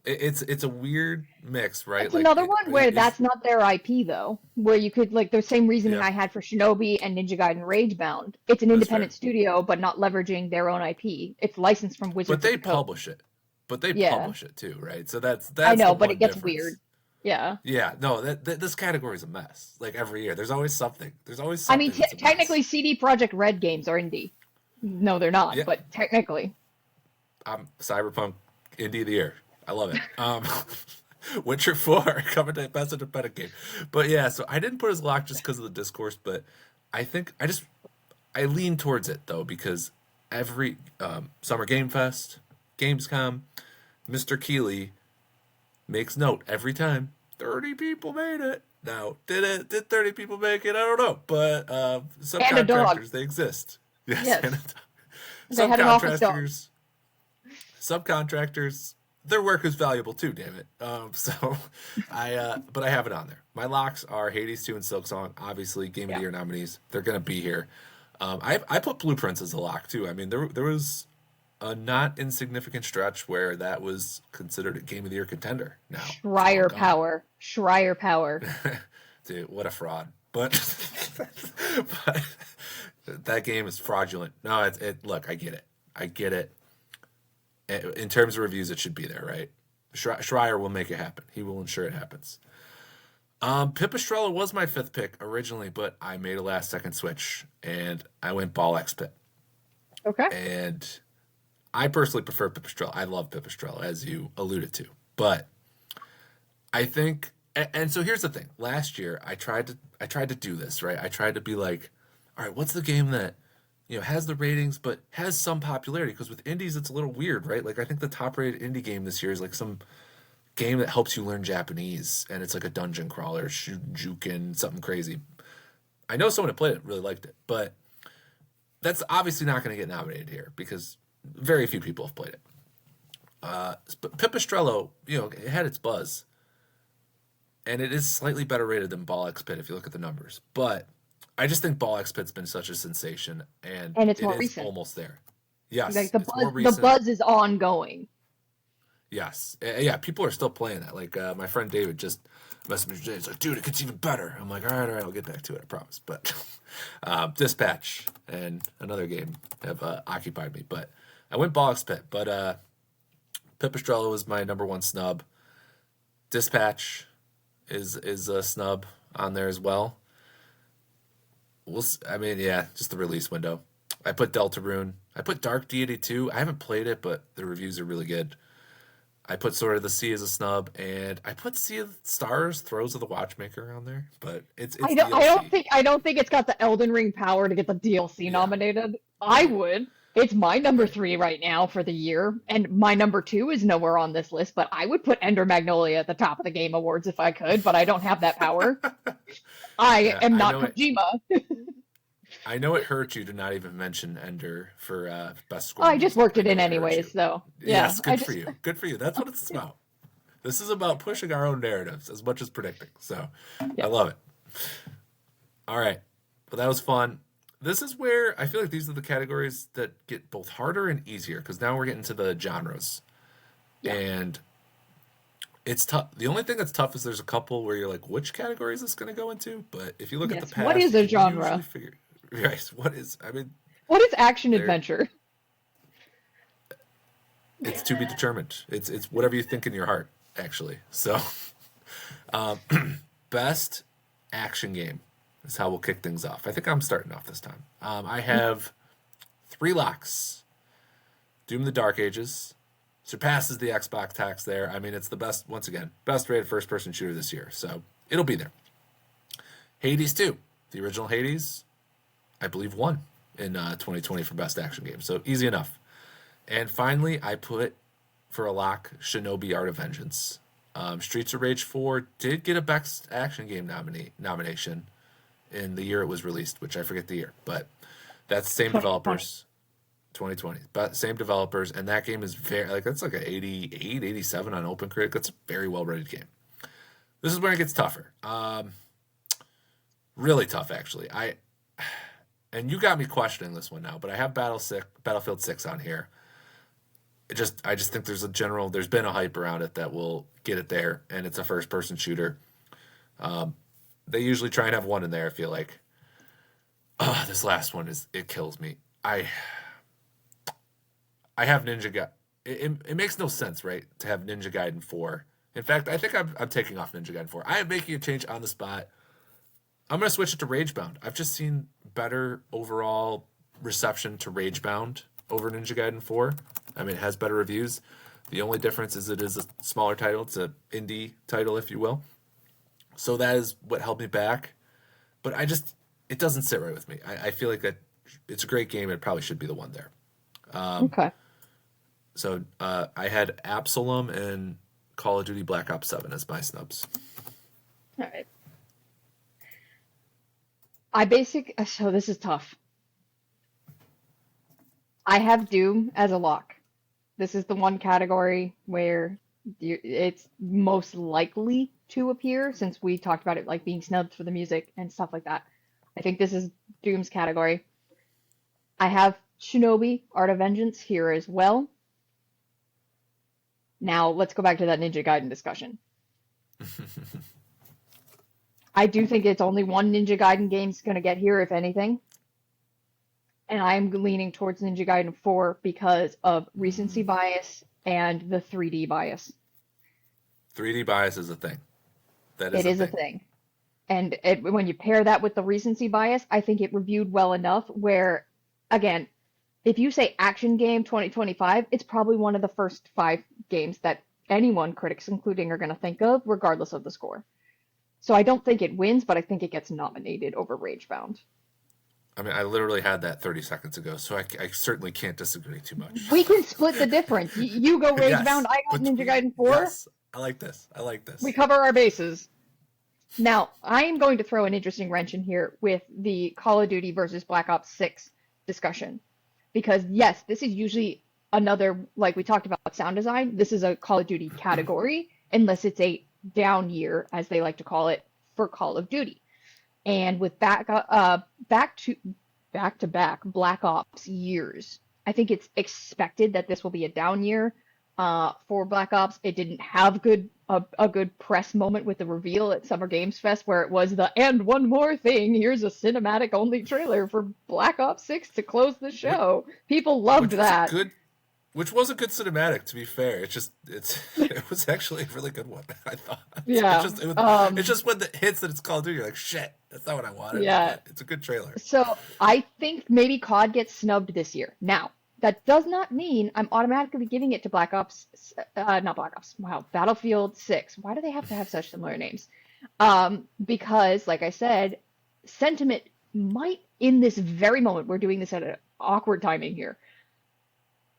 it's a weird mix, right? It's Like, another one where is that's not their IP though, where you could like the same reasoning yeah, I had for Shinobi and Ninja Gaiden Ragebound. It's an that's fair. independent studio, but not leveraging their own IP. It's licensed from But Wizards of they the Coast. publish it, but they Yeah, publish it too, right? So that's I that's the know, but it one gets weird. difference. Yeah. Yeah, no, this category is a mess. Like every year, there's always something. There's always I mean, something that's a technically, mess. CD Projekt Red games are indie. No, they're not, Yeah, but technically. I'm Cyberpunk Indie of the Year. I love it. Witcher 4 coming to best independent game. But yeah, so I didn't put it as lock just because of the discourse, but I think I lean towards it though because every Summer Game Fest, Gamescom, Mr. Keeley makes note every time 30 people made it. Now, did 30 people make it? I don't know, but And a dog. subcontractors they exist. Yes, and Yes. They had an office dog. subcontractors subcontractors, their work is valuable too. Damn it. So but I have it on there. My locks are Hades 2 and Silksong. Obviously, Game of the Yeah. Year nominees. They're gonna be here. I put Blueprints as a lock too. I mean, there was a not insignificant stretch where that was considered a Game of the Year contender. Now it's all Schreier gone. power. Schreier power. Dude, what a fraud. But, but that game is fraudulent. No, look, I get it. I get it. In terms of reviews, it should be there, right? Schreier will make it happen. He will ensure it happens. Pipistrella was my fifth pick originally, but I made a last second switch and I went Ball X Pit. Okay. And I personally prefer Pipistrella. I love Pipistrella, as you alluded to. But I think, and so here's the thing. Last year, I tried to do this, right? I tried to be like, all right, what's the game that has the ratings but has some popularity? Because with indies, it's a little weird, right? Like I think the top rated indie game this year is like some game that helps you learn Japanese, and it's like a dungeon crawler, Jukin, something crazy. I know someone who played it really liked it, but that's obviously not going to get nominated here because very few people have played it. But Pipistrello, it had its buzz, and it is slightly better rated than Ball X Pit if you look at the numbers. But I just think Ball X Pit's been such a sensation, and And it's it more is recent. almost there. Yes, Like it's more the recent. buzz is ongoing. Yes, yeah, people are still playing that. Like my friend David just messaged me today. He's like, "Dude, it gets even better." I'm like, all right, I'll get back to it, I promise." But Dispatch and another game have occupied me. But I went Ball X Pit, but Pipistrello was my number one snub. Dispatch is a snub on there as well. I mean, yeah, just the release window. I put Deltarune. I put Dark Deity 2. I haven't played it, but the reviews are really good. I put Sword of the Sea as a snub, and I put Sea of Stars, Throes of the Watchmaker on there, but it's DLC. I don't think it's got the Elden Ring power to get the DLC nominated. I would. It's my number 3 right now for the year, and my number 2 is nowhere on this list, but I would put Ender Magnolia at the top of the Game Awards if I could, but I don't have that power. I am not Kojima. I know it hurt you to not even mention Ender for best score. I just worked it in anyways, though. Yeah, yes, good for you. Good for you. That's what it's about. This is about pushing our own narratives as much as predicting. So I love it. All right. Well, that was fun. This is where I feel like these are the categories that get both harder and easier because now we're getting to the genres. Yeah. And it's tough. The only thing that's tough is there's a couple where you're like, which category is this going to go into? But if you look at the past, what is a genre? Right. What is action adventure? It's to be determined. It's whatever you think in your heart, actually. So, best action game is how we'll kick things off. I think I'm starting off this time. I have 3 locks. Doom: The Dark Ages surpasses the Xbox tax there. I mean, it's the best, once again, best rated first-person shooter this year, so it'll be there. Hades 2, the original Hades, I believe won in 2020 for best action game, so easy enough. And finally, I put for a lock Shinobi Art of Vengeance. Streets of Rage 4 did get a best action game nomination in the year it was released, which I forget the year, but that's the same developers. 2020, but same developers, and that game is that's like an 88, 87 on OpenCritic. That's a very well-rated game. This is where it gets tougher. Really tough, actually. And you got me questioning this one now, but I have Battlefield 6 on here. I just think there's been a hype around it that will get it there, and it's a first-person shooter. They usually try and have one in there, I feel like. This last one it kills me. I have Ninja Gaiden. It makes no sense, right, to have Ninja Gaiden 4. In fact, I think I'm taking off Ninja Gaiden 4. I am making a change on the spot. I'm going to switch it to Ragebound. I've just seen better overall reception to Ragebound over Ninja Gaiden 4. I mean, it has better reviews. The only difference is it is a smaller title. It's an indie title, if you will. So that is what held me back. But it doesn't sit right with me. I feel like that it's a great game. It probably should be the one there. Okay. So I had Absalom and Call of Duty Black Ops 7 as my snubs. All right. So this is tough. I have Doom as a lock. This is the one category where it's most likely to appear since we talked about it like being snubbed for the music and stuff like that. I think this is Doom's category. I have Shinobi Art of Vengeance here as well. Now, let's go back to that Ninja Gaiden discussion. I do think it's only one Ninja Gaiden game's going to get here, if anything. And I'm leaning towards Ninja Gaiden 4 because of recency bias and the 3D bias. 3D bias is a thing. It is a thing. And when you pair that with the recency bias, I think it reviewed well enough where, again, if you say action game 2025, it's probably one of the first 5 games that anyone, critics including, are going to think of, regardless of the score. So I don't think it wins, but I think it gets nominated over Ragebound. I mean, I literally had that 30 seconds ago, so I certainly can't disagree too much. We can split the difference. You go Ragebound, I got Ninja Gaiden 4. Yes, I like this. We cover our bases. Now, I am going to throw an interesting wrench in here with the Call of Duty versus Black Ops 6 discussion. Because, yes, this is usually another, like we talked about sound design, this is a Call of Duty category, unless it's a down year, as they like to call it, for Call of Duty. And with back to back Black Ops years, I think it's expected that this will be a down year for Black Ops. It didn't have a good press moment with the reveal at Summer Games Fest where it was the and one more thing, here's a cinematic only trailer for Black Ops 6 to close the Which, show. People loved which was a that. good, which was a good cinematic. To be fair, it was actually a really good one. I thought Yeah. it's just when the hits that it's Call of Duty, you're like, shit, that's not what I wanted. Yeah. But it's a good trailer. So I think maybe COD gets snubbed this year. Now, that does not mean I'm automatically giving it to Black Ops, not Black Ops, wow, Battlefield 6. Why do they have to have such similar names? Because, like I said, sentiment might, in this very moment, we're doing this at an awkward timing here,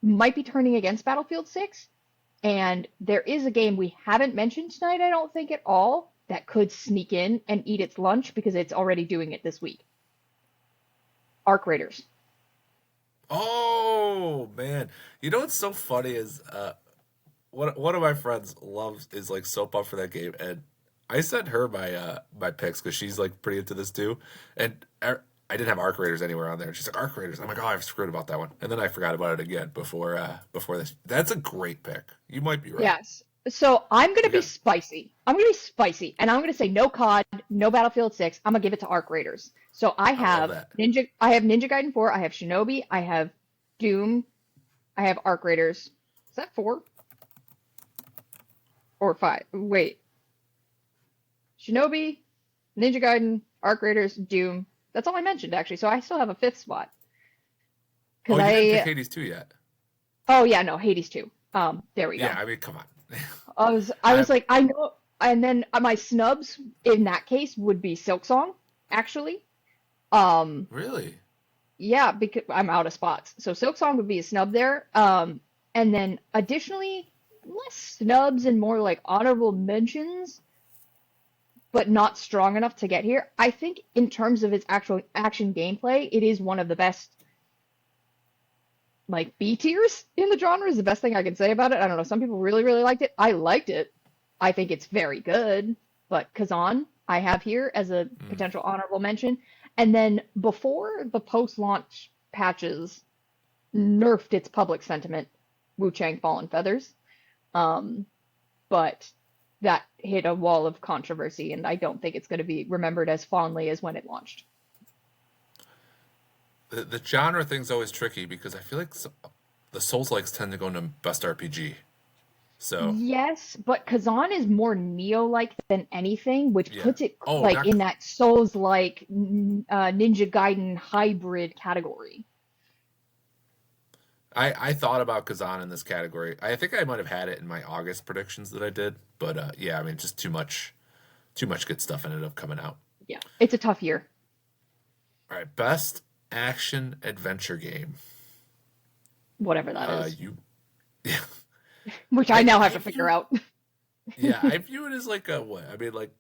might be turning against Battlefield 6. And there is a game we haven't mentioned tonight, I don't think at all, that could sneak in and eat its lunch because it's already doing it this week. Arc Raiders. Oh man, you know what's so funny is one of my friends is like so pumped for that game, and I sent her my picks because she's like pretty into this too, and I didn't have Arc Raiders anywhere on there, and she's like Arc Raiders. I'm like, oh, I've screwed about that one, and then I forgot about it again before this. That's a great pick. You might be right. Yes. So I'm gonna be Yeah, spicy. I'm gonna be spicy, and I'm gonna say no COD, no Battlefield 6. I'm gonna give it to Arc Raiders. So I love that. I have Ninja Gaiden 4, I have Shinobi, I have Doom, I have Arc Raiders. Is that 4 or 5? Wait, Shinobi, Ninja Gaiden, Arc Raiders, Doom. That's all I mentioned actually. So I still have a fifth spot Oh, because you didn't pick I. Hades 2 yet. Oh yeah, no Hades 2. There we Yeah, go. I mean, come on. I I was like, I know, and then my snubs in that case would be Silksong, actually. Um, really. yeah, because I'm out of spots, so Silksong would be a snub there. And then additionally, less snubs and more like honorable mentions, but not strong enough to get here. I think in terms of its actual action gameplay, it is one of the best like B tiers in the genre is the best thing I can say about it. I don't know. Some people really, really liked it. I liked it. I think it's very good. But Kazan, I have here as a Mm. potential honorable mention. And then before the post-launch patches nerfed its public sentiment, Wu Chang Fallen Feathers. Um, but that hit a wall of controversy, and I don't think it's going to be remembered as fondly as when it launched. The genre thing's always tricky because I feel like the Souls-likes tend to go into best RPG. So, Yes, but Kazan is more Neo-like than anything, which yeah. puts it Oh, like not in that Souls-like Ninja Gaiden hybrid category. I thought about Kazan in this category. I think I might have had it in my August predictions that I did, but yeah, I mean, just too much good stuff ended up coming out. Yeah, it's a tough year. All right, best action adventure game. Whatever that is, You, yeah, which I now have I to figure view, out. yeah, I view it as like a what? I mean, like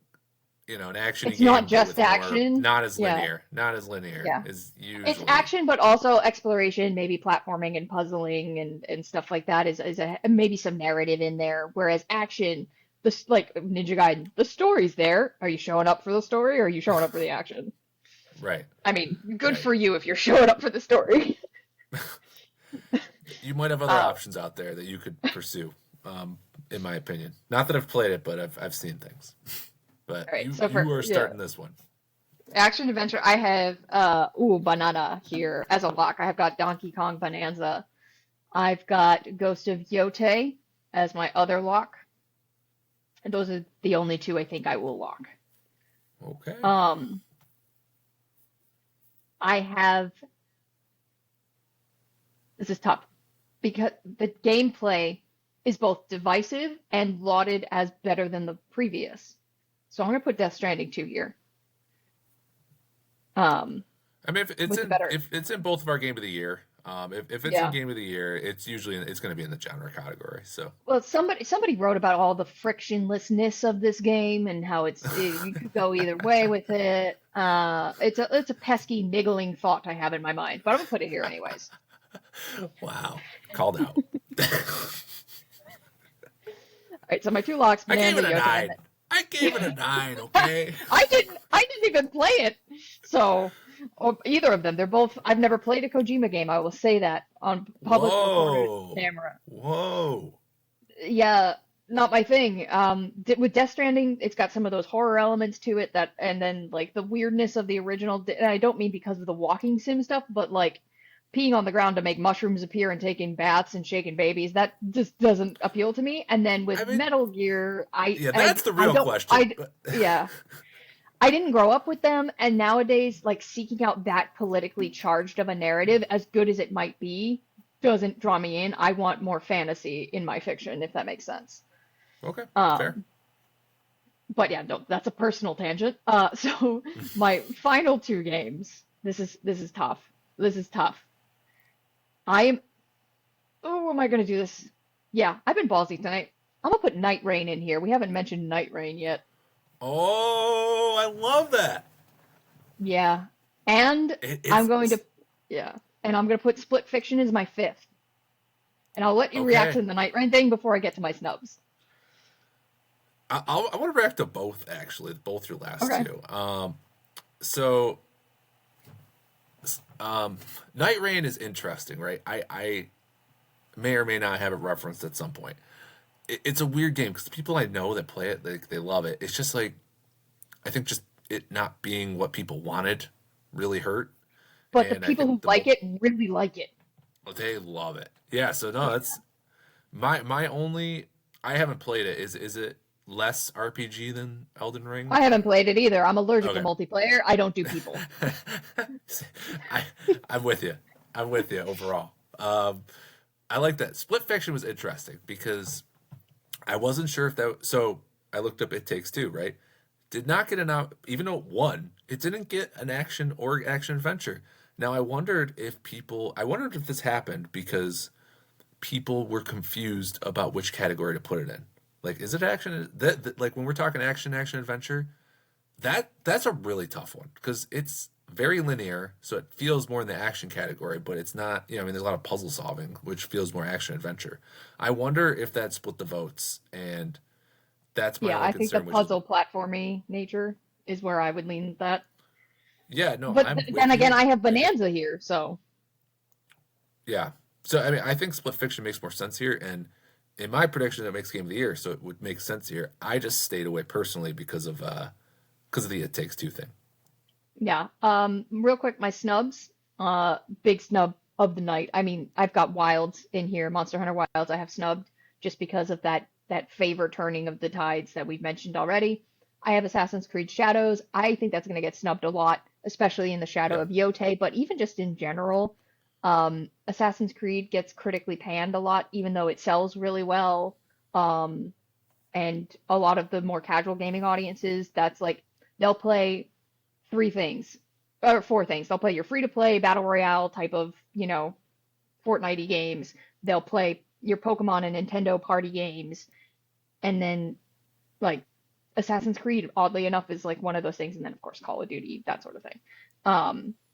an actiony It's not game, but just with more action. Yeah, not as linear yeah. is It's usually. action, but also exploration, maybe platforming and puzzling and stuff like that is maybe some narrative in there. Whereas action, this like Ninja Gaiden, the story's there. Are you showing up for the story or are you showing up for the action? Right, I mean, good right. for you if you're showing up for the story. You might have other Uh, options out there that you could pursue, in my opinion. Not that I've played it, but I've seen things. But all right, so you for are yeah, starting this one. action adventure, I have Banana here as a lock. I have got Donkey Kong Bonanza. I've got Ghost of Yote as my other lock. And those are the only two I think I will lock. Okay. Um, I have this is tough because the gameplay is both divisive and lauded as better than the previous. So I'm gonna put Death Stranding 2 here. Um, I mean, with the better, if it's in both of our game of the year, if it's in yeah. game of the year, it's going to be in the genre category. So Well, somebody wrote about all the frictionlessness of this game and how you could go either way with it. It's a pesky niggling thought I have in my mind, but I'm gonna put it here anyways. Wow. Called out. All right, so my two locks, I gave Bonanza, it a Yote, 9. I gave it a 9, okay? I didn't even play it. So, or either of them, they're both. I've never played a Kojima game. I will say that on public recorded Whoa. camera. Whoa. Yeah, not my thing. With Death Stranding, it's got some of those horror elements to it that, and then like the weirdness of the original. And I don't mean because of the walking sim stuff, but like peeing on the ground to make mushrooms appear and taking baths and shaking babies. That just doesn't appeal to me. And then I with mean, Metal Gear, yeah, that's the I real don't, question. But yeah. I didn't grow up with them, and nowadays, like seeking out that politically charged of a narrative, as good as it might be, doesn't draw me in. I want more fantasy in my fiction, if that makes sense. okay, fair. Um, but yeah, no, that's a personal tangent. So my final two games. This is tough. This is tough. I am. Oh, am I gonna do this? Yeah, I've been ballsy tonight. I'm gonna put Night Rain in here. We haven't mentioned Night Rain yet. Oh, I love that. Yeah, and I'm going to. It's Yeah, and I'm gonna put Split Fiction as my fifth. And I'll let you react okay. to the Night Rain thing before I get to my snubs. I want to react to both, actually, both your last Okay. two. So, Night Rain is interesting, right? I may or may not have it referenced at some point. It's a weird game because the people I know that play it, they love it. It's just like, I think just it not being what people wanted really hurt. But the And I people think who like it really like it. they love it. Yeah, so no, Yeah. that's my only. I haven't played it. Is it less RPG than Elden Ring? I haven't played it either. I'm allergic to Okay. multiplayer. I don't do people. I I'm with you. I'm with you overall. I like that. Split Fiction was interesting because I wasn't sure if that. So I looked up It Takes Two, right? Did not get even though it won, it didn't get an action or action adventure. Now I wondered if this happened because people were confused about which category to put it in. Like, is it action? Like when we're talking action adventure, that's a really tough one because it's very linear, so it feels more in the action category, but it's not. I mean, there's a lot of puzzle solving, which feels more action adventure. I wonder if that split the votes, and that's my Yeah, only I think the concern, which is puzzle platformy nature is where I would lean with that. yeah, no, But I'm then with again, you. I have Bonanza here, so Yeah, so I mean, I think Split Fiction makes more sense here, and in my prediction, it makes Game of the Year, so it would make sense here. I just stayed away personally because of the It Takes Two thing. yeah. Real quick, my snubs. Big snub of the night. I mean, I've got Wilds in here, Monster Hunter Wilds. I have snubbed just because of that favor turning of the tides that we've mentioned already. I have Assassin's Creed Shadows. I think that's going to get snubbed a lot, especially in the shadow Yep. of Yote, but even just in general. Assassin's Creed gets critically panned a lot, even though it sells really well. Um, and a lot of the more casual gaming audiences, that's like they'll play three things or four things. They'll play your free to play battle royale type of, Fortnite games. They'll play your Pokemon and Nintendo party games. And then like Assassin's Creed, oddly enough, is like one of those things. And then of course Call of Duty, that sort of thing.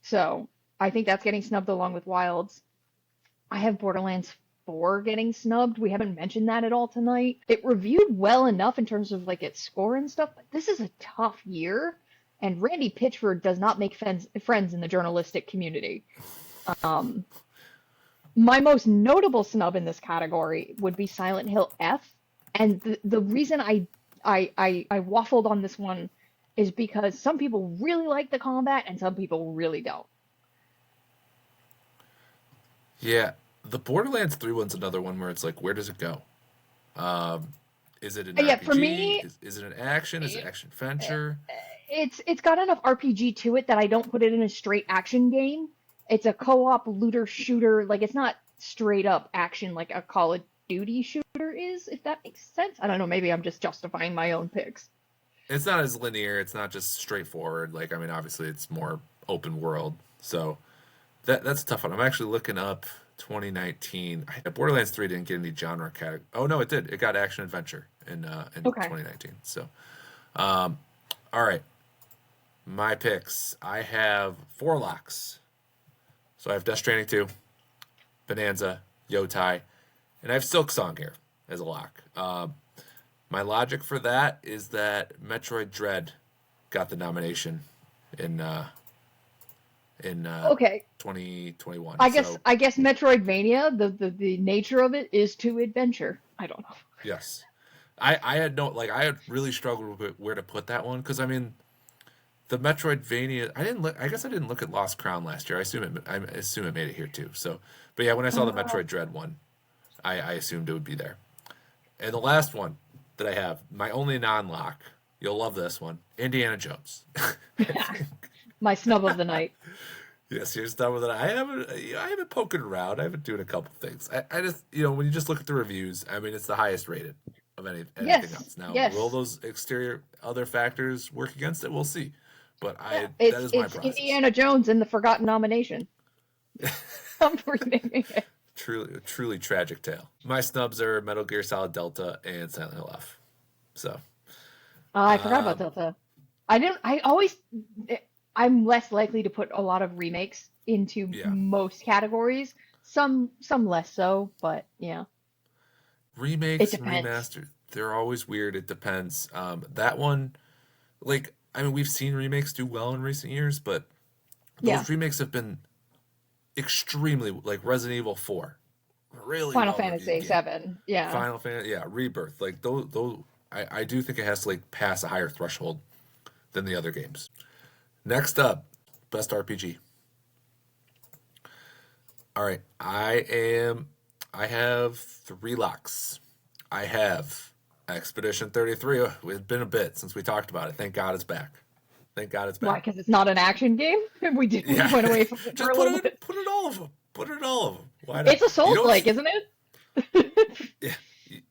So I think that's getting snubbed along with Wilds. I have Borderlands 4 getting snubbed. We haven't mentioned that at all tonight. It reviewed well enough in terms of like its score and stuff, but this is a tough year, and Randy Pitchford does not make friends in the journalistic community. Um, my most notable snub in this category would be Silent Hill F, and the reason I waffled on this one is because some people really like the combat and some people really don't. Yeah, the Borderlands 3 one's another one where it's like, where does it go? Um, is it an Yeah, for RPG? me, Is it an action? Is it action adventure? it's got enough RPG to it that I don't put it in a straight action game. It's a co-op looter shooter. Like it's not straight up action like a Call of Duty shooter is, if that makes sense. I don't know, maybe I'm just justifying my own picks. It's not as linear. It's not just straightforward. Like, I mean, obviously, it's more open world. So that's a tough one. I'm actually looking up 2019. Borderlands 3 didn't get any genre category. Oh no, it did. It got action adventure in Okay. 2019. So, all right, my picks. I have four locks. So I have Death Stranding 2, Bonanza, Yotai, and I have Silk Song here as a lock. My logic for that is that Metroid Dread got the nomination in Okay. 2021. I guess Metroidvania, the nature of it is to adventure. I don't know. Yes. I had really struggled with where to put that one because I mean the Metroidvania I guess I didn't look at Lost Crown last year. I assume it made it here too. So but yeah, when I saw the Metroid Dread one, I assumed it would be there. And the last one that I have, my only non-lock, you'll love this one, Indiana Jones. My snub of the night. Yes, you're done with it. I haven't poking around. I haven't doing a couple things. I just when you just look at the reviews, I mean it's the highest rated of anything else. Now, will those exterior other factors work against it? We'll see. But that is my process. Indiana Jones in the forgotten nomination. I'm renaming it. Truly tragic tale. My snubs are Metal Gear Solid Delta and Silent Hill F. So I forgot about Delta. I'm less likely to put a lot of remakes into most categories. Some less so, but yeah. Remakes and remasters, they're always weird. It depends. That one, we've seen remakes do well in recent years, but those remakes have been extremely, like Resident Evil 4. Really Final Fantasy 7. Yeah. Final Fantasy, Rebirth. Like those I do think it has to pass a higher threshold than the other games. Next up, best RPG. All right, I have 3 locks. I have Expedition 33. It's been a bit since we talked about it. Thank God it's back. Why? Because it's not an action game? We went away from it for a little bit. Put it all of them. Why not? It's a Souls-like, isn't it? Yeah.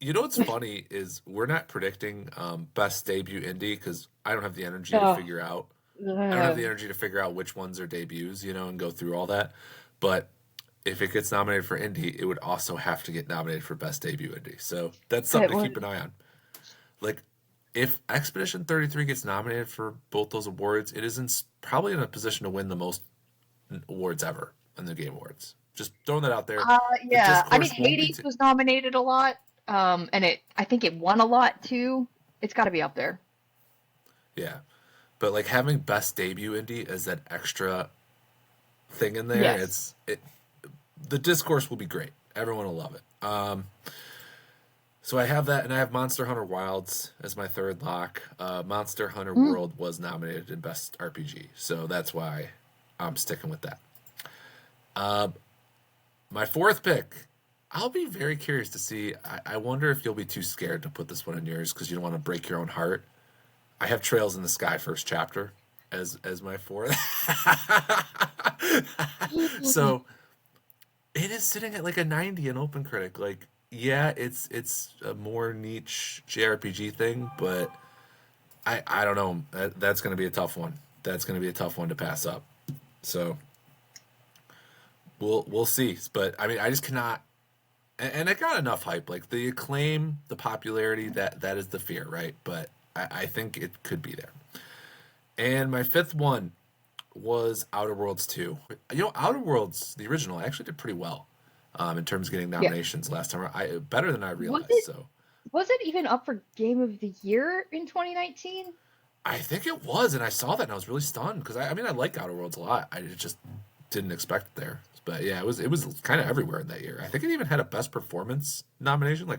You know what's funny is we're not predicting best debut indie because I don't have the energy to figure out. I don't have the energy to figure out which ones are debuts, and go through all that. But if it gets nominated for indie, it would also have to get nominated for best debut indie. So that's something to keep an eye on. Like, if Expedition 33 gets nominated for both those awards, it is probably in a position to win the most awards ever in the Game Awards. Just throwing that out there. Yeah. I mean, Hades was nominated a lot, and I think it won a lot too. It's got to be up there. Yeah. But having best debut indie as that extra thing in there, the discourse will be great. Everyone will love it. So I have that, and I have Monster Hunter Wilds as my third lock. Monster Hunter World was nominated in best RPG, so that's why I'm sticking with that. My fourth pick, I'll be very curious to see. I wonder if you'll be too scared to put this one in yours because you don't want to break your own heart. I have Trails in the Sky first chapter as my fourth. So it is sitting at a 90 in OpenCritic. It's a more niche JRPG thing, but I don't know. That's going to be a tough one. That's going to be a tough one to pass up. So we'll see. But I mean, I just cannot. And it got enough hype. The acclaim, the popularity, that is the fear, right? But I think it could be there. And my fifth one was Outer Worlds 2. Outer Worlds, the original, actually did pretty well in terms of getting nominations last time. Better than I realized. Was it even up for Game of the Year in 2019? I think it was, and I saw that and I was really stunned because I like Outer Worlds a lot. I just didn't expect it there. But yeah, it was kind of everywhere in that year. I think it even had a Best Performance nomination.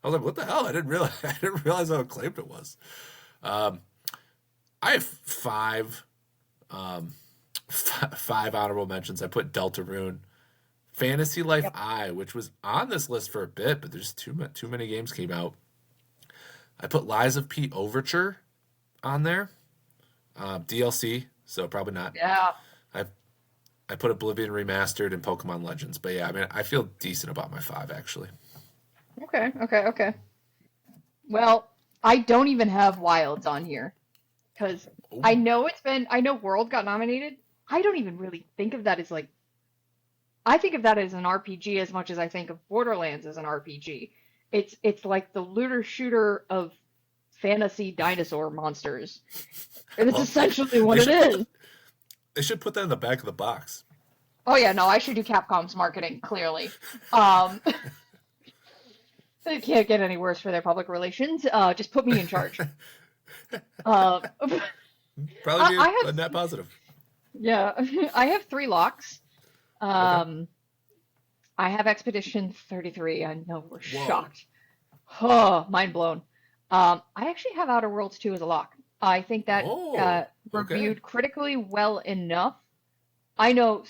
I was like, what the hell? I didn't realize how acclaimed it was. I have 5 honorable mentions. I put Deltarune, Fantasy Life I, which was on this list for a bit, but there's too many games came out. I put Lies of P Overture on there, DLC, so probably not. Yeah. I put Oblivion Remastered and Pokemon Legends, but yeah, I mean, I feel decent about my 5 actually. Okay. Well, I don't even have Wilds on here because I know World got nominated. I don't even really think of that as I think of that as an RPG as much as I think of Borderlands as an RPG. It's like the looter shooter of fantasy dinosaur monsters. And it's essentially what it is. They should put that in the back of the box. Oh yeah, no, I should do Capcom's marketing, clearly. Um, they can't get any worse for their public relations. Just put me in charge. I, Probably be I a have, net positive. yeah, I have three locks. Okay. Um, I have Expedition 33. I know we're Whoa. shocked. Oh, mind blown. I actually have Outer Worlds 2 as a lock. I think that Oh, okay. reviewed critically well enough. I know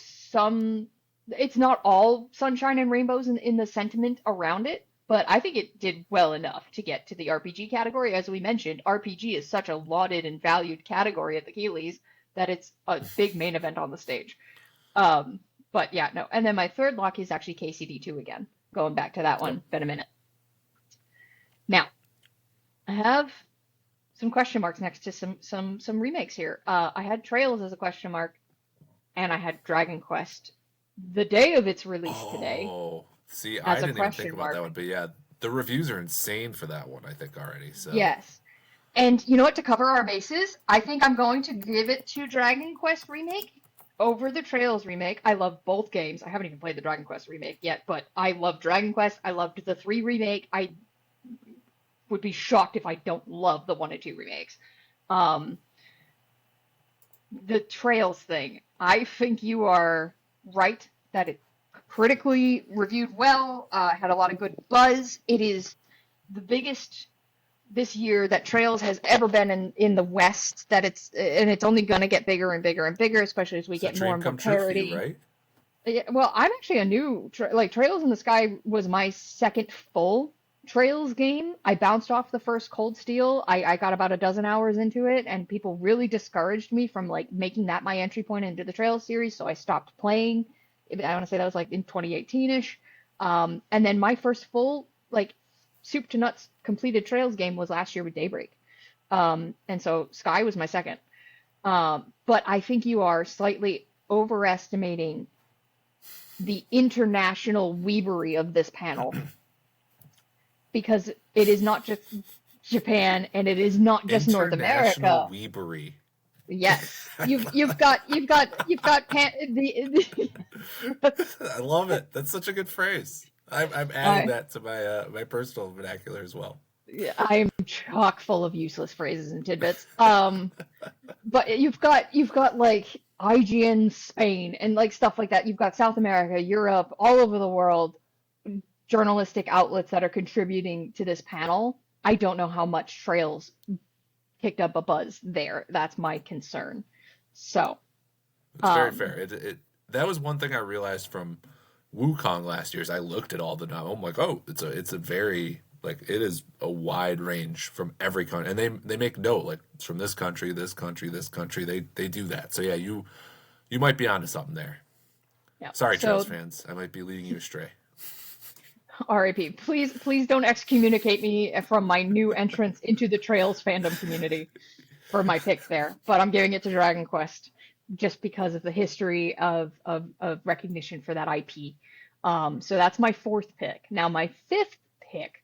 it's not all sunshine and rainbows in the sentiment around it, but I think it did well enough to get to the RPG category. As we mentioned, RPG is such a lauded and valued category at the Keeleys that it's a big main event on the stage. Um, but yeah, no. And then my third lock is actually KCD2 again. Going back to that Yep. one, been a minute. Now, I have some question marks next to some remakes here. I had Trails as a question mark, and I had Dragon Quest the day of its release today Oh, see, I as a didn't even think question about that mark. one, but yeah, the reviews are insane for that one, I think already. So, Yes. And you know what? To cover our bases, I think I'm going to give it to Dragon Quest Remake over the Trails remake. I love both games. I haven't even played the Dragon Quest remake yet, but I love Dragon Quest. I loved the 3 remake. I would be shocked if I don't love the 1 and 2 remakes. Um, the Trails thing, I think you are right that it critically reviewed well, had a lot of good buzz. It is the biggest this year that Trails has ever been in the West. It's only going to get bigger and bigger and bigger, especially as we it's a get more dream and more come true for you, parity. right? Yeah, well, I'm actually a new like Trails in the Sky was my second full Trails game. I bounced off the first Cold Steel. I got about a dozen hours into it, and people really discouraged me from like making that my entry point into the Trails series, so I stopped playing. I want to say that was like in 2018-ish. And then my first full like soup to nuts completed Trails game was last year with Daybreak. And so Sky was my second. But I think you are slightly overestimating the international weebery of this panel because it is not just Japan and it is not just North International America. Weebery. Yes, I you've got I love it. That's such a good phrase. I'm adding I that to my personal vernacular as well. I'm chock full of useless phrases and tidbits. But you've got like IGN Spain and like stuff like that. You've got South America, Europe, all over the world journalistic outlets that are contributing to this panel. I don't know how much Trails kicked up a buzz there. That's my concern. So, It's very um, fair. It that was one thing I realized from Wukong last year. Is I looked at all the I'm like, oh, it's a very like it is a wide range from every country, and they make note like it's from this country, this country, this country. They do that. So yeah, you might be onto something there. yeah. Sorry, Trails So, fans, I might be leading you astray. RIP, please don't excommunicate me from my new entrance into the Trails fandom community for my pick there. But I'm giving it to Dragon Quest just because of the history of recognition for that IP. So that's my fourth pick. Now my fifth pick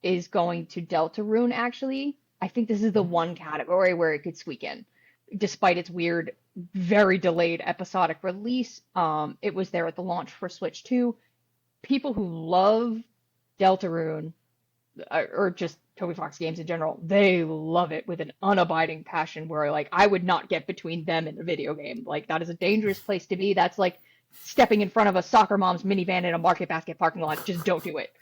is going to Deltarune, actually. I think this is the one category where it could squeak in, despite its weird, very delayed episodic release. It was there at the launch for Switch 2. People who love Deltarune, or just Toby Fox games in general, they love it with an unabiding passion where like I would not get between them and a video game. Like that is a dangerous place to be. That's like stepping in front of a soccer mom's minivan in a market basket parking lot. Just don't do it.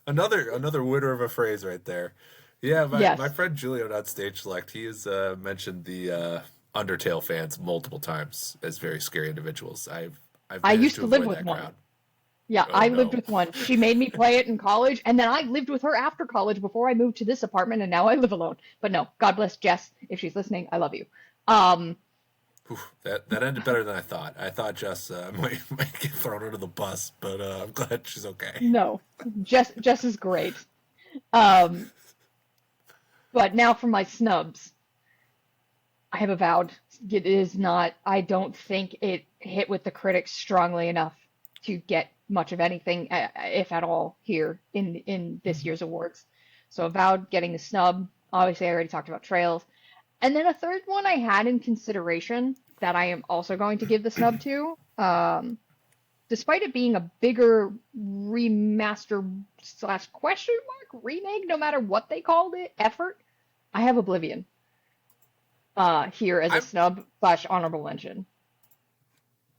Another winner of a phrase right there. Yeah, my Yes. friend Julio on Stage Select, he has mentioned the Undertale fans multiple times as very scary individuals. I've I managed used to to live avoid with that one. crowd. Yeah, Oh I lived no. with one. She made me play it in college, and then I lived with her after college before I moved to this apartment, and now I live alone. But no, God bless Jess. If she's listening, I love you. Um, Whew, that ended better than I thought. I thought Jess might get thrown under the bus, but I'm glad she's okay. no, Jess is great. Um, but now for my snubs. I have avowed it is not, I don't think it hit with the critics strongly enough to get much of anything, if at all, here in this year's awards. So avowed getting a snub. Obviously, I already talked about Trails. And then a third one I had in consideration that I am also going to give the snub to, despite it being a bigger remaster slash question mark remake, no matter what they called it, effort, I have Oblivion here as a I snub slash honorable mention.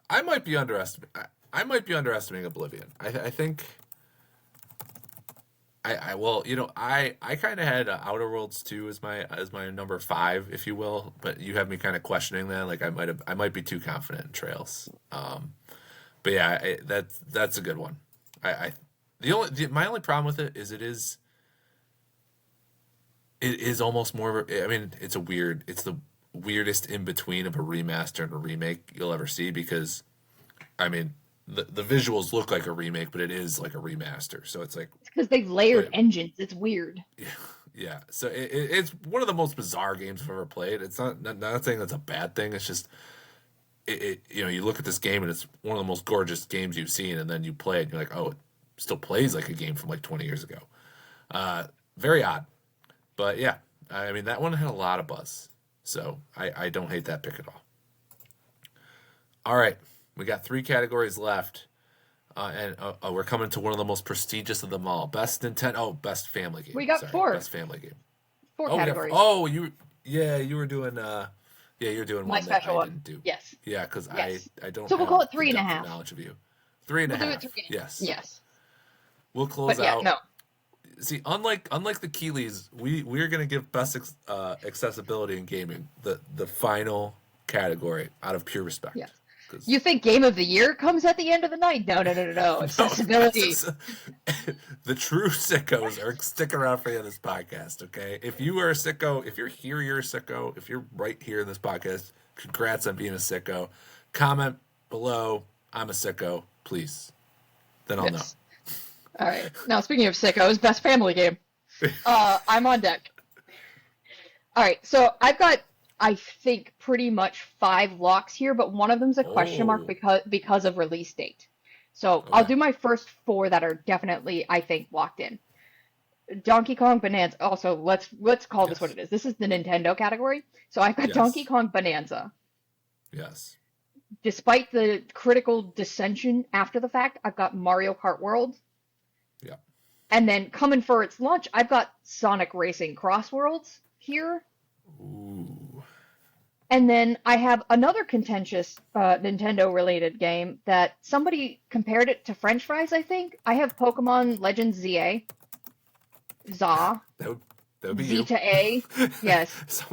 I might be underestimating. I might be underestimating Oblivion. I think. Well, I kind of had Outer Worlds 2 as my number 5, if you will, but you have me kind of questioning that. Like I might be too confident in Trails. But yeah, that's a good one. I my only problem with it is it is almost more. I mean, it's the weirdest in between of a remaster and a remake you'll ever see because I mean the visuals look like a remake, but it is like a remaster. So it's like, It's because they've layered but engines. It's weird. yeah. So it's one of the most bizarre games I've ever played. It's not saying that's a bad thing. It's just you look at this game and it's one of the most gorgeous games you've seen, and then you play it and you're like, oh, it still plays like a game from like 20 years ago. Very odd, but yeah, I mean that one had a lot of buzz, so I don't hate that pick at all. All right, we got 3 categories left, and we're coming to one of the most prestigious of them all: best Nintendo, best family game. We got Sorry, four. best family game. Four Oh, categories. you were doing yeah, you're doing My one that special I one. didn't do. Yes. Yeah, because Yes. I don't So we'll have call it the three and a depth of half. knowledge of you. Three and a We'll do it half. three. Yes. Yes. We'll close But yeah, out. no. See, unlike the Keeleys, we're gonna give best accessibility in gaming the final category out of pure respect. Yes. Because You think Game of the Year comes at the end of the night? No, no, no, no, no. no, Accessibility. the true sickos are stick around for you on this podcast. Okay, if you are a sicko, if you're here, you're a sicko. If you're right here in this podcast, congrats on being a sicko. Comment below, I'm a sicko, please. Then I'll know. Yes. All right. Now, speaking of sickos, best family game. I'm on deck. All right. So I've got, I think, pretty much 5 locks here, but one of them's a question mark Oh, because of release date. So I'll okay. do my first 4 that are definitely, I think, locked in. Donkey Kong Bonanza. Also, let's call this what Yes. it is. This is the Nintendo category. So I've got Donkey Yes. Kong Bonanza. Yes. Despite the critical dissension after the fact, I've got Mario Kart World. Yeah. And then coming for its launch, I've got Sonic Racing Cross Worlds here. Ooh. And then I have another contentious Nintendo related game that somebody compared it to French fries, I think. I have Pokemon Legends ZA. ZA. That would that would be Z you. to A. Yes.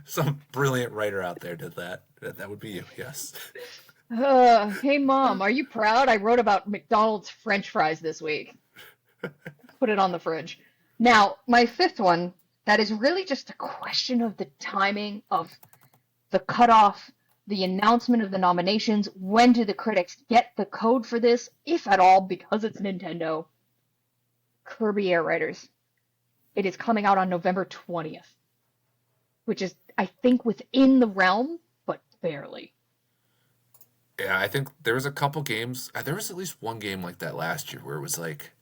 Some brilliant writer out there did that. That would be you. Yes. Hey, Mom, are you proud? I wrote about McDonald's French fries this week. Put it on the fridge. Now, my fifth one, that is really just a question of the timing of the cutoff, the announcement of the nominations. When do the critics get the code for this, if at all, because it's Nintendo? Kirby Air Riders. It is coming out on November 20th, which is, I think, within the realm, but barely. Yeah, I think there was a couple games. There was at least one game like that last year where it was like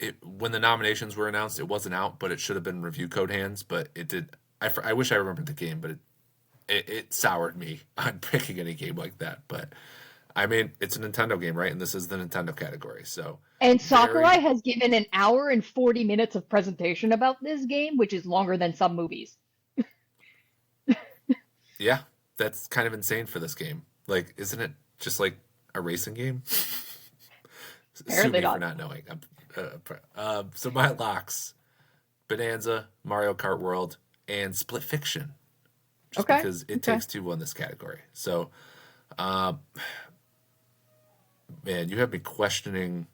it when the nominations were announced, it wasn't out, but it should have been review code hands. But it did. I wish I remembered the game, but it soured me on picking any game like that. But I mean, it's a Nintendo game, right? And this is the Nintendo category, so And very Sakurai has given an hour and 40 minutes of presentation about this game, which is longer than some movies. yeah. That's kind of insane for this game. Like, isn't it just like a racing game? Sue Apparently me for not. not knowing. So my locks: Bonanza, Mario Kart World, and Split Fiction. Just Okay. because it Okay. takes two won this category. So, um, man, you have me questioning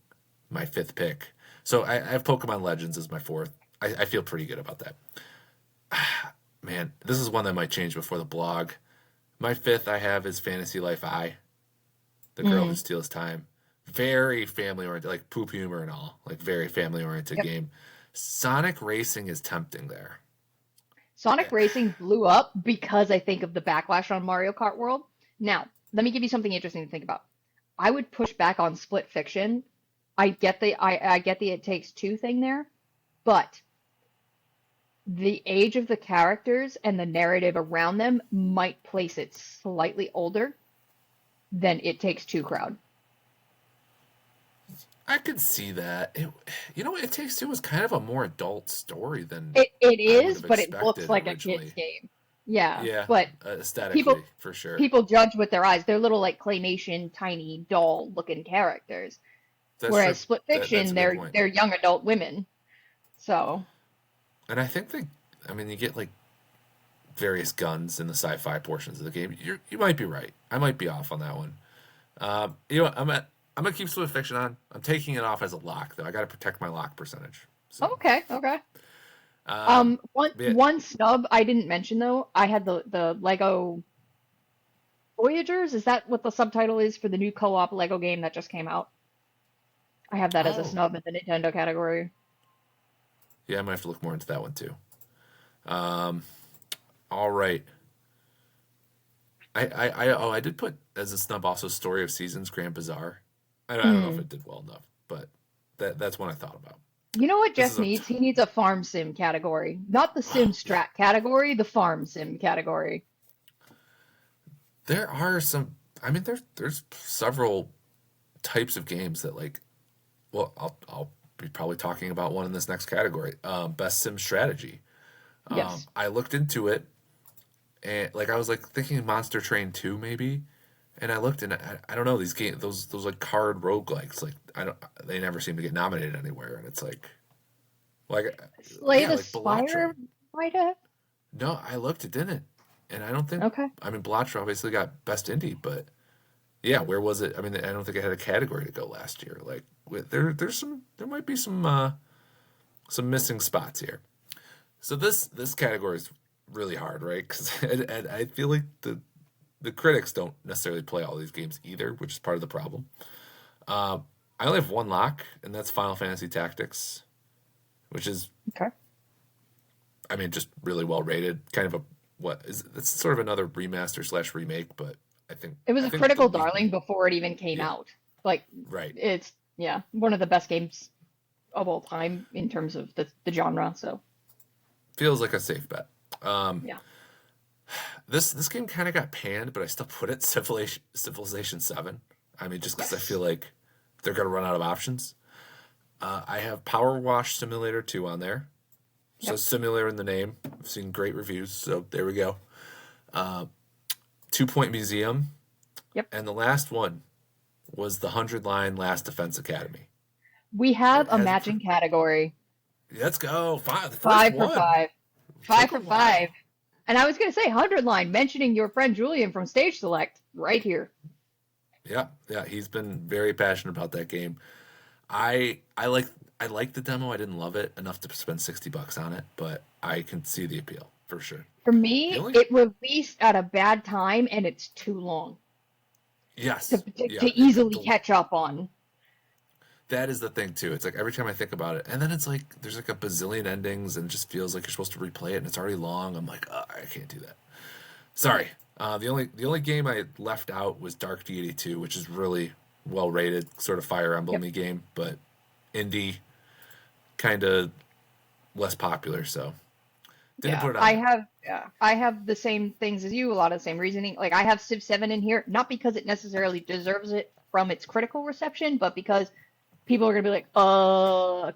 my fifth pick. So I have Pokemon Legends as my fourth. I feel pretty good about that. Man, this is one that might change before the blog. My fifth I have is Fantasy Life I, the girl who Mm. steals time. Very family oriented, like poop humor and all. Like very family oriented Yep. game. Sonic Racing is tempting there. Sonic Eh, Racing blew up because I think of the backlash on Mario Kart World. Now, let me give you something interesting to think about. I would push back on Split Fiction. I get the it takes two thing there, but the age of the characters and the narrative around them might place it slightly older than It Takes Two crowd. I could see that. It Takes Two was kind of a more adult story than It I would is, have but it looks expected like a kid's originally. game. Yeah, Yeah, but people aesthetically, for sure. people judge with their eyes. They're little like claymation, tiny doll looking characters. That's true. Whereas Split That's Fiction, a good they're point. they're young adult women. So And I think you get like various guns in the sci-fi portions of the game. You might be right. I might be off on that one. You know what? I'm gonna keep Split Fiction on. I'm taking it off as a lock though. I got to protect my lock percentage. So, okay, okay. um, One but yeah, one snub I didn't mention though. I had the Lego Voyagers. Is that what the subtitle is for the new co-op Lego game that just came out? I have that as a oh snub in the Nintendo category. yeah, I might have to look more into that one too. Um, all right. I did put as a snub also Story of Seasons Grand Bazaar. I don't know if Hmm. it did well enough, but that's one I thought about. You know what This Jeff is a needs? He needs a farm sim category. Not the sim oh yeah. strat category, the farm sim category. There are some. I mean, there's several types of games that like. Well, I'll be probably talking about one in this next category. Best sim strategy. Yes. I looked into it and like I was like thinking Monster Train 2 maybe, and I looked and I don't know these games those like card roguelikes like I don't they never seem to get nominated anywhere and it's like Slay yeah the like Balatro. Spire might have? No, I looked it didn't, and I don't think Okay. I mean Balatro obviously got best indie, but yeah, where was it? I mean, I don't think it had a category to go last year. Like there might be some missing spots here. So this category is really hard, right? Because and I feel like the critics don't necessarily play all these games either, which is part of the problem. I only have one lock, and that's Final Fantasy Tactics, which is Okay. I mean just really well rated. Kind of a what is it's sort of another remaster slash remake, but I think It was I a think the critical lead darling before it even came yeah out. Like right it's yeah, one of the best games of all time in terms of the genre. So feels like a safe bet. Um, yeah. this game kind of got panned, but I still put it Civilization 7. I mean, just because I Yes. feel like they're gonna run out of options. I have Power Wash Simulator 2 on there. So Yep. simulator in the name. I've seen great reviews, so there we go. 2 Point Museum, Yep. and the last one was the 100 line Last Defense Academy. We have It a has a matching category. let's go the first Five for one. five. Five Took a for five. while. And I was gonna say 100 line, mentioning your friend Julian from Stage Select right here. Yeah, he's been very passionate about that game. I like the demo. I didn't love it enough to spend $60 on it, but I can see the appeal for sure. For The me, only it released at a bad time and it's too long to, yes, to, yeah, to easily catch up on. that is the thing too. It's like every time I think about it, and then it's like there's like a bazillion endings, and it just feels like you're supposed to replay it, and it's already long. I'm like, I can't do that. Sorry. The only game I left out was Dark Deity 2, which is really well rated, sort of Fire Yep. Emblem-y game, but indie, kind of less popular, so didn't Yeah, put it on there. I have the same things as you, a lot of the same reasoning. Like I have Civ 7 in here, not because it necessarily deserves it from its critical reception, but because people are gonna be like,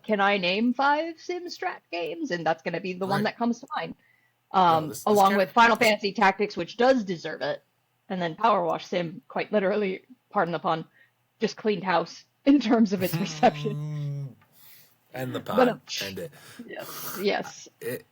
can I name five Sim Strat games? And that's gonna be the one Right. that comes to mind. No, this Along kind of with Final this Fantasy Tactics, which does deserve it, and then Power Wash Sim, quite literally, pardon the pun, just cleaned house in terms of its reception. end the But pod, end it. yes, yes, It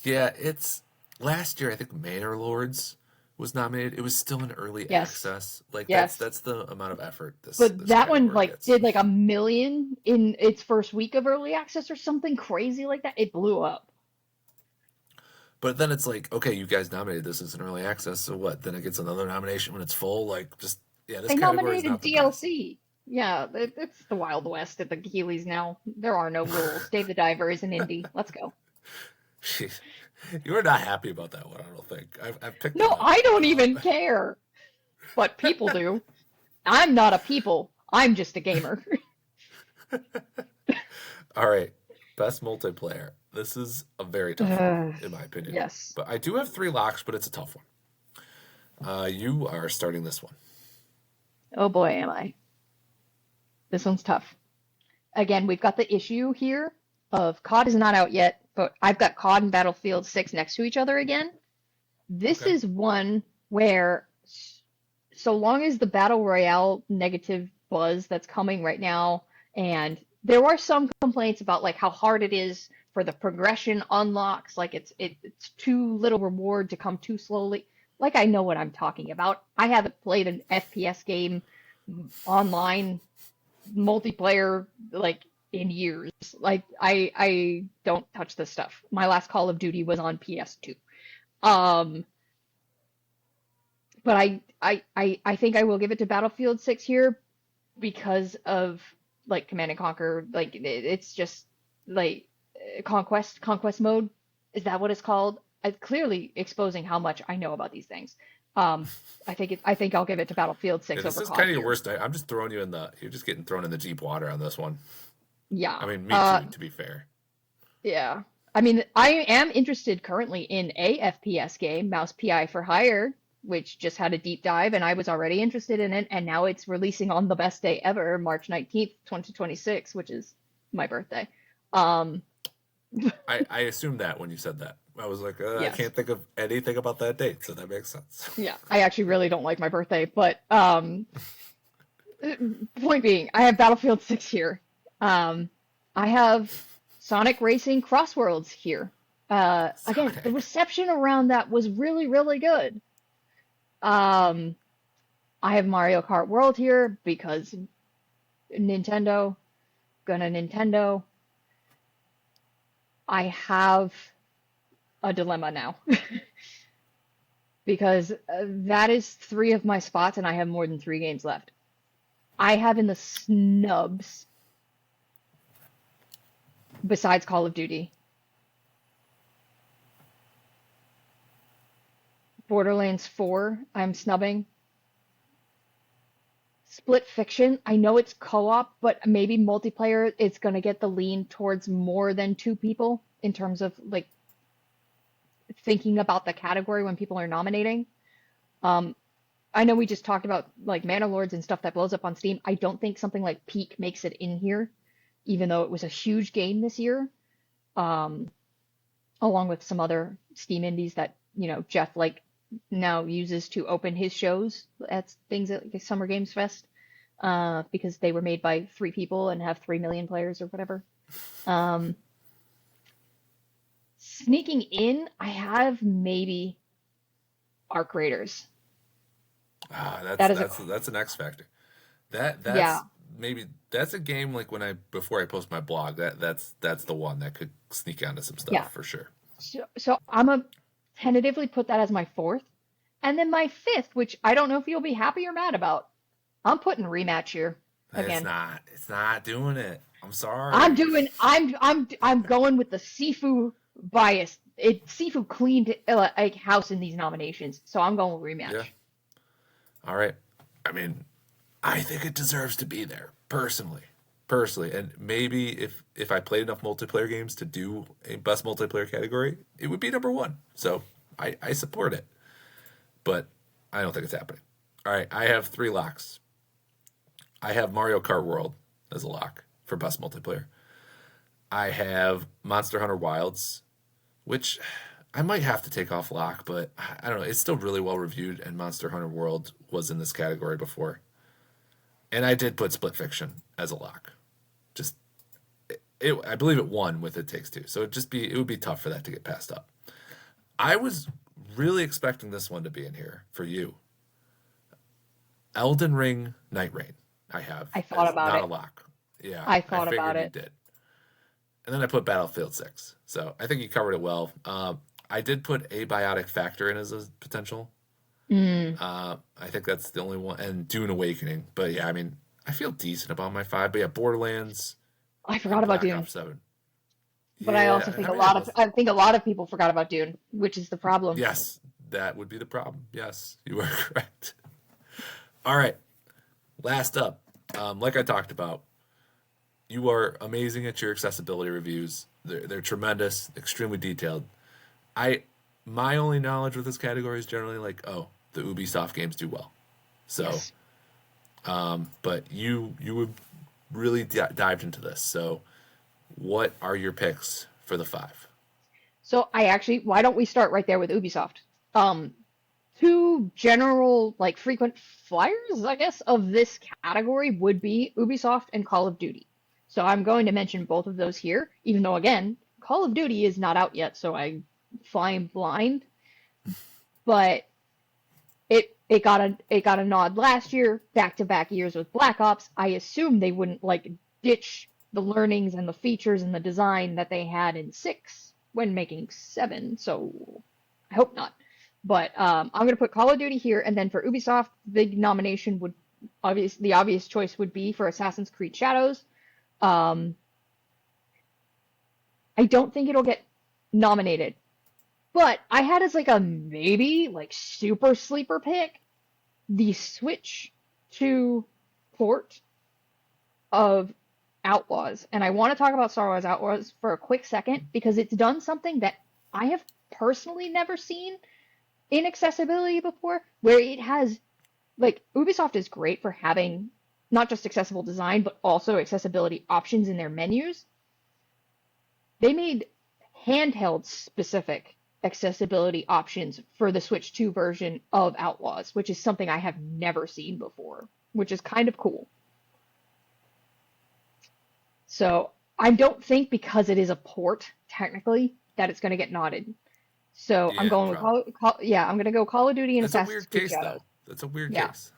yeah, it's last year I think Manor Lords was nominated. It was still in early yes, access. Like that's yes. that's the amount of effort this But this that one category like gets. did like 1 million in its first week of early access or something crazy like that. It blew up. But then it's like, okay, you guys nominated this as an early access, so what? Then it gets another nomination when it's full. Like, just yeah, this They category is nominated not the best. DLC. Yeah, it's the Wild West at the Keeleys now. There are no rules. Dave the Diver is an indie. Let's go. Jeez. You were not happy about that one, I don't think. I've picked that No, up. I don't even care. But people do. I'm not a people. I'm just a gamer. All right. Best multiplayer. This is a very tough Uh, one, in my opinion. yes. But I do have 3 locks, but it's a tough one. You are starting this one. Oh boy, am I. This one's tough. Again, we've got the issue here of COD is not out yet, but I've got COD and Battlefield 6 next to each other again. This Okay. is one where, so long as the Battle Royale negative buzz that's coming right now, and there are some complaints about like how hard it is for the progression unlocks, like it's too little reward to come too slowly. Like I know what I'm talking about. I haven't played an FPS game online multiplayer like in years. Like I don't touch this stuff. My last Call of Duty was on PS2. Um, but I think I will give it to Battlefield 6 here because of like Command and Conquer. Like it's just like conquest mode. Is that what it's called? Clearly exposing how much I know about these things. Um, I think I'll give it to Battlefield Yeah, 6 this over is COD kind of your here. worst night. I'm just throwing you in the. You're just getting thrown in the deep water on this one. Yeah. I mean, me too, to be fair. Yeah. I mean, I am interested currently in a FPS game, Mouse PI for Hire, which just had a deep dive, and I was already interested in it, and now it's releasing on the best day ever, March 19th, 2026, which is my birthday. Um, I assumed that when you said that. I was like, I yes. can't think of anything about that date, so that makes sense. Yeah. I actually really don't like my birthday, but point being, I have Battlefield 6 here. Um, I have Sonic Racing Crossworlds here. Again, the Sonic. reception around that was really, really good. Um, I have Mario Kart World here because Nintendo, gonna Nintendo. I have a dilemma now because that is 3 of my spots and I have more than 3 games left. I have in the snubs, besides Call of Duty, Borderlands 4, I'm snubbing. Split Fiction, I know it's co-op, but maybe multiplayer, it's going to get the lean towards more than 2 people in terms of like thinking about the category when people are nominating. Um, I know we just talked about like Mana Lords and stuff that blows up on Steam. I don't think something like Peak makes it in here, even though it was a huge game this year, um, along with some other Steam indies that, Jeff like now uses to open his shows at things like Summer Games Fest, because they were made by 3 people and have 3 million players or whatever. Um, Sneaking in, I have maybe Arc Raiders. That's That is a, that's an X factor. That's yeah. maybe that's a game like when I before I post my blog. That's the one that could sneak onto some Yeah. stuff for sure. So I'm a tentatively put that as my 4th. And then my 5th, which I don't know if you'll be happy or mad about. I'm putting Rematch here It's again. not. It's not doing it. I'm I'm sorry. doing I'm going with the Sifu bias. Sifu cleaned like house in these nominations, so I'm going with Yeah. Rematch. All right. I mean, I think it deserves to be there personally, and maybe if I played enough multiplayer games to do a best multiplayer category, it would be number 1. So I support it, but I don't think it's happening. All right. I have 3 locks. I have Mario Kart World as a lock for best multiplayer. I have Monster Hunter Wilds, which I might have to take off lock, but I don't know. It's still really well reviewed, and Monster Hunter World was in this category before. And I did put Split Fiction as a lock. Just I believe it won with It Takes Two, so it would be tough for that to get passed up. I was really expecting this one to be in here for you. Elden Ring Night Rain. I have I thought as about not a it. lock. Yeah, I I thought about figured you it. did. And then I put Battlefield 6. So I think you covered it well. I did put Abiotic Factor in as a potential. Mm, I think that's the only one. And Dune Awakening. But yeah, I mean, I feel decent about my 5. But yeah, Borderlands I and forgot about Black Dune, Ops 7. but I also Yeah, think I mean, I think a lot of people forgot about Dune, which is the problem. yes, that would be the problem. Yes, you are correct. All right, last up. Like I talked about, you are amazing at your accessibility reviews. They're tremendous, extremely detailed. I my only knowledge with this category is generally like, oh, the Ubisoft games do well. So, Yes. but you would really dived into this. So, what are your picks for the five? So why don't we start right there with Ubisoft? Um, Two general, like frequent flyers, I guess, of this category would be Ubisoft and Call of Duty. So I'm going to mention both of those here, even though again, Call of Duty is not out yet, so I'm flying blind. But it got a nod last year, back to back years with Black Ops. I assume they wouldn't like ditch the learnings and the features and the design that they had in 6 when making 7. So I hope not. But I'm gonna put Call of Duty here, and then for Ubisoft, the nomination would the obvious choice would be for Assassin's Creed Shadows. Um, I don't think it'll get nominated, but I had as like a maybe like super sleeper pick the Switch to port of Outlaws. And I want to talk about Star Wars Outlaws for a quick second because it's done something that I have personally never seen in accessibility before, where it has, like, Ubisoft is great for having not just accessible design, but also accessibility options in their menus. They made handheld specific accessibility options for the Switch 2 version of Outlaws, which is something I have never seen before, which is kind of cool. So I don't think because it is a port, technically, that it's going to get nodded. So I'm Yeah, going with probably. I'm going to go Call of Duty and That's a Assassin's weird Creed case, Shadows. though. That's a weird Yeah. case.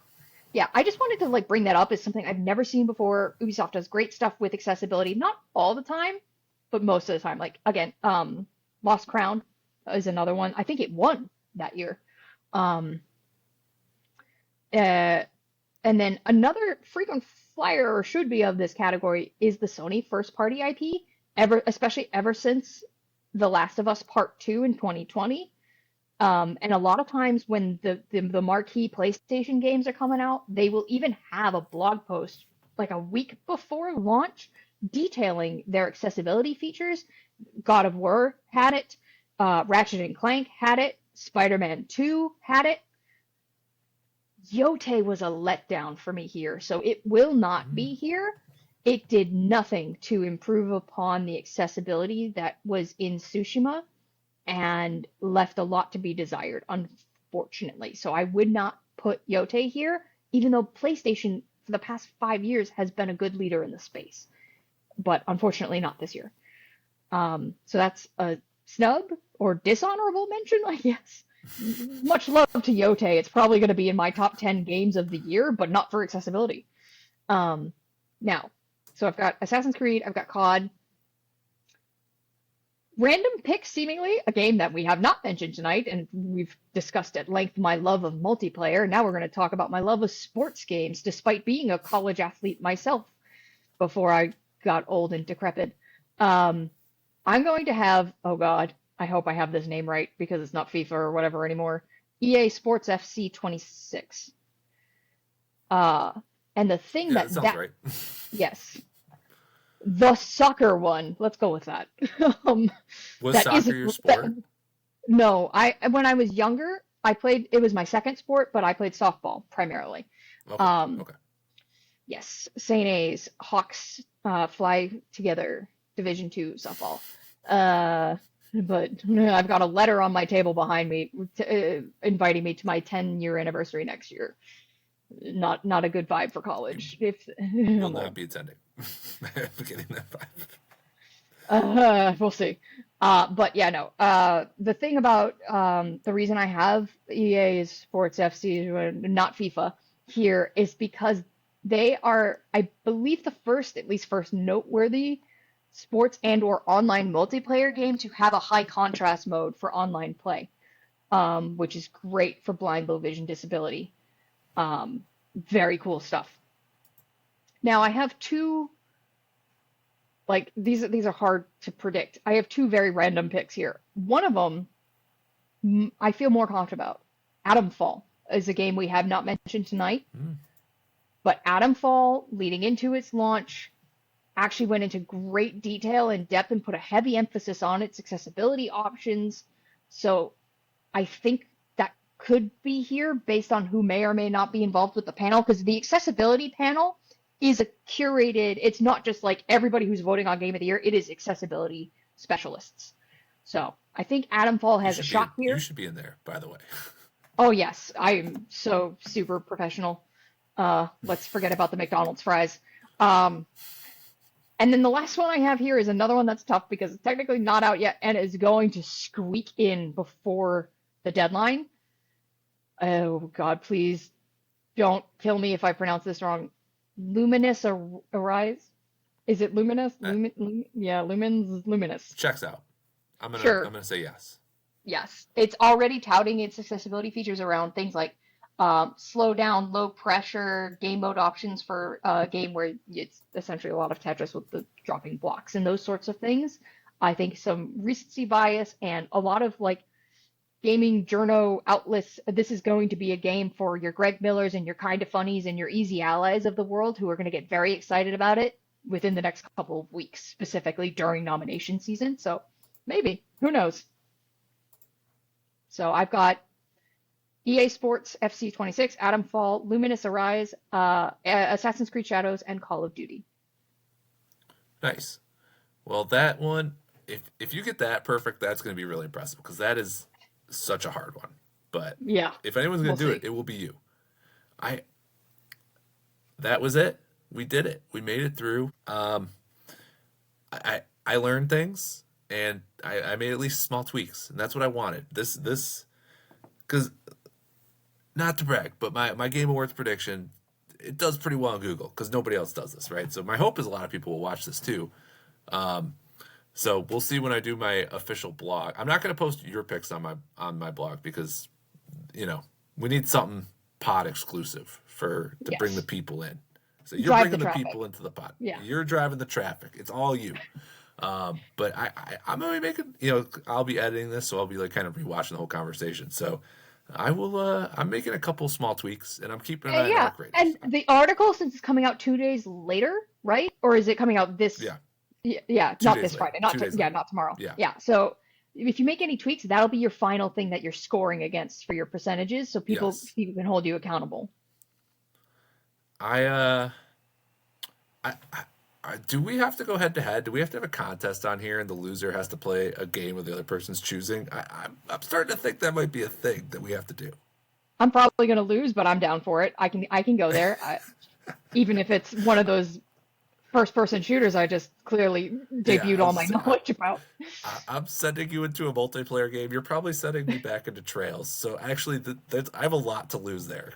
Yeah, I just wanted to like bring that up as something I've never seen before. Ubisoft does great stuff with accessibility, not all the time, but most of the time. Like again, Lost Crown is another one. I think it won that year. Um, uh, and then another frequent flyer or should be of this category is the Sony first party IP. Especially ever since The Last of Us Part 2 in 2020. And a lot of times when the marquee PlayStation games are coming out, they will even have a blog post like a week before launch detailing their accessibility features. God of War had it, Ratchet and Clank had it, Spider-Man 2 had it. Yote was a letdown for me here, so it will not Mm. be here. It did nothing to improve upon the accessibility that was in Tsushima and left a lot to be desired, unfortunately. So I would not put Yote here, even though PlayStation for the past 5 years has been a good leader in the space, but unfortunately not this year. So that's a snub or dishonorable mention, I guess. Much love to Yote. It's probably going to be in my top 10 games of the year, but not for accessibility. Um, Now, so I've got Assassin's Creed, I've got COD, random pick, seemingly, a game that we have not mentioned tonight, and we've discussed at length my love of multiplayer. Now we're going to talk about my love of sports games, despite being a college athlete myself before I got old and decrepit. Um, I'm going to have, oh God, I hope I have this name right because it's not FIFA or whatever anymore. EA Sports FC 26. Uh, and the thing Yeah, that sounds right. yes, the soccer one. Let's go with that. um, Was that soccer isn't your that, sport? no. I when I was younger, I played. It was my second sport, but I played softball primarily. Okay, Um, okay. yes, St. A's Hawks fly together. Division two softball. But I've got a letter on my table behind me inviting me to my 10-year anniversary next year. Not a good vibe for You college. If will I'm not old. be attending. I'm getting that vibe. We'll see. But yeah, no. The thing about the reason I have EA's Sports FC, not FIFA, here is because they are, I believe, the first, at least first noteworthy sports and or online multiplayer game to have a high contrast mode for online play, which is great for blind low vision disability. Um, Very cool stuff. Now I have two like these are hard to predict. I have two very random picks here. One of them I feel more confident about. Atom Fall is a game we have not mentioned tonight, Mm. but Atom Fall leading into its launch, actually went into great detail and depth and put a heavy emphasis on its accessibility options. So I think that could be here based on who may or may not be involved with the panel, because the accessibility panel is a curated, it's not just like everybody who's voting on Game of the Year, it is accessibility specialists. So I think Adam Fall has a shot You here. should be in there, by the way. Oh yes, I'm so super professional. Let's forget about the McDonald's fries. Um, and then the last one I have here is another one that's tough because it's technically not out yet and is going to squeak in before the deadline. Oh God, please don't kill me if I pronounce this wrong. Luminous Arise? Is it Luminous? Uh, Yeah, Luminous. Checks out. I'm Sure. gonna say yes. Yes, it's already touting its accessibility features around things like slow down, low pressure, game mode options for a game where it's essentially a lot of Tetris with the dropping blocks and those sorts of things. I think some recency bias and a lot of like gaming journo outlets. This is going to be a game for your Greg Millers and your Kind of Funnies and your Easy Allies of the world who are going to get very excited about it within the next couple of weeks, specifically during nomination season. So maybe, who knows? So I've got EA Sports FC 26, Atom Fall, Luminous Arise, Assassin's Creed Shadows, and Call of Duty. Nice. Well, that one, if you get that perfect, that's gonna be really impressive because that is such a hard one. But Yeah, if anyone's gonna we'll do it, see. it will be you. I That was it. We did it. We made it through. I learned things and I made at least small tweaks, and that's what I wanted. This because not to brag, but my Game Awards prediction, it does pretty well on Google because nobody else does this, right? So my hope is a lot of people will watch this too. So we'll see when I do my official blog. I'm not going to post your picks on my blog because we need something pod exclusive for to bring the Yes. people in. So you're Drive the bringing the traffic. people into the pod. Yeah. You're driving the traffic. It's all you. But I'm gonna be making, I'll be editing this, so I'll be like kind of rewatching the whole conversation. So I will. I'm making a couple small tweaks, and I'm keeping an eye on Yeah. arc ratings. And the article, since it's coming out 2 days later, right? Or is it coming out this? Yeah, Yeah, two not days this later. Friday. Two days Yeah, later. not tomorrow. Yeah. Yeah. So if you make any tweaks, that'll be your final thing that you're scoring against for your percentages, so Yes. people can hold you accountable. I do we have to go head to head? Do we have to have a contest on here, and the loser has to play a game with the other person's choosing? I'm starting to think that might be a thing that we have to do. I'm probably going to lose, but I'm down for it. I can go there. Even if it's one of those first person shooters I just clearly Yeah, debuted all my knowledge about. I'm sending you into a multiplayer game. You're probably sending me back into Trails. So actually, I have a lot to lose there.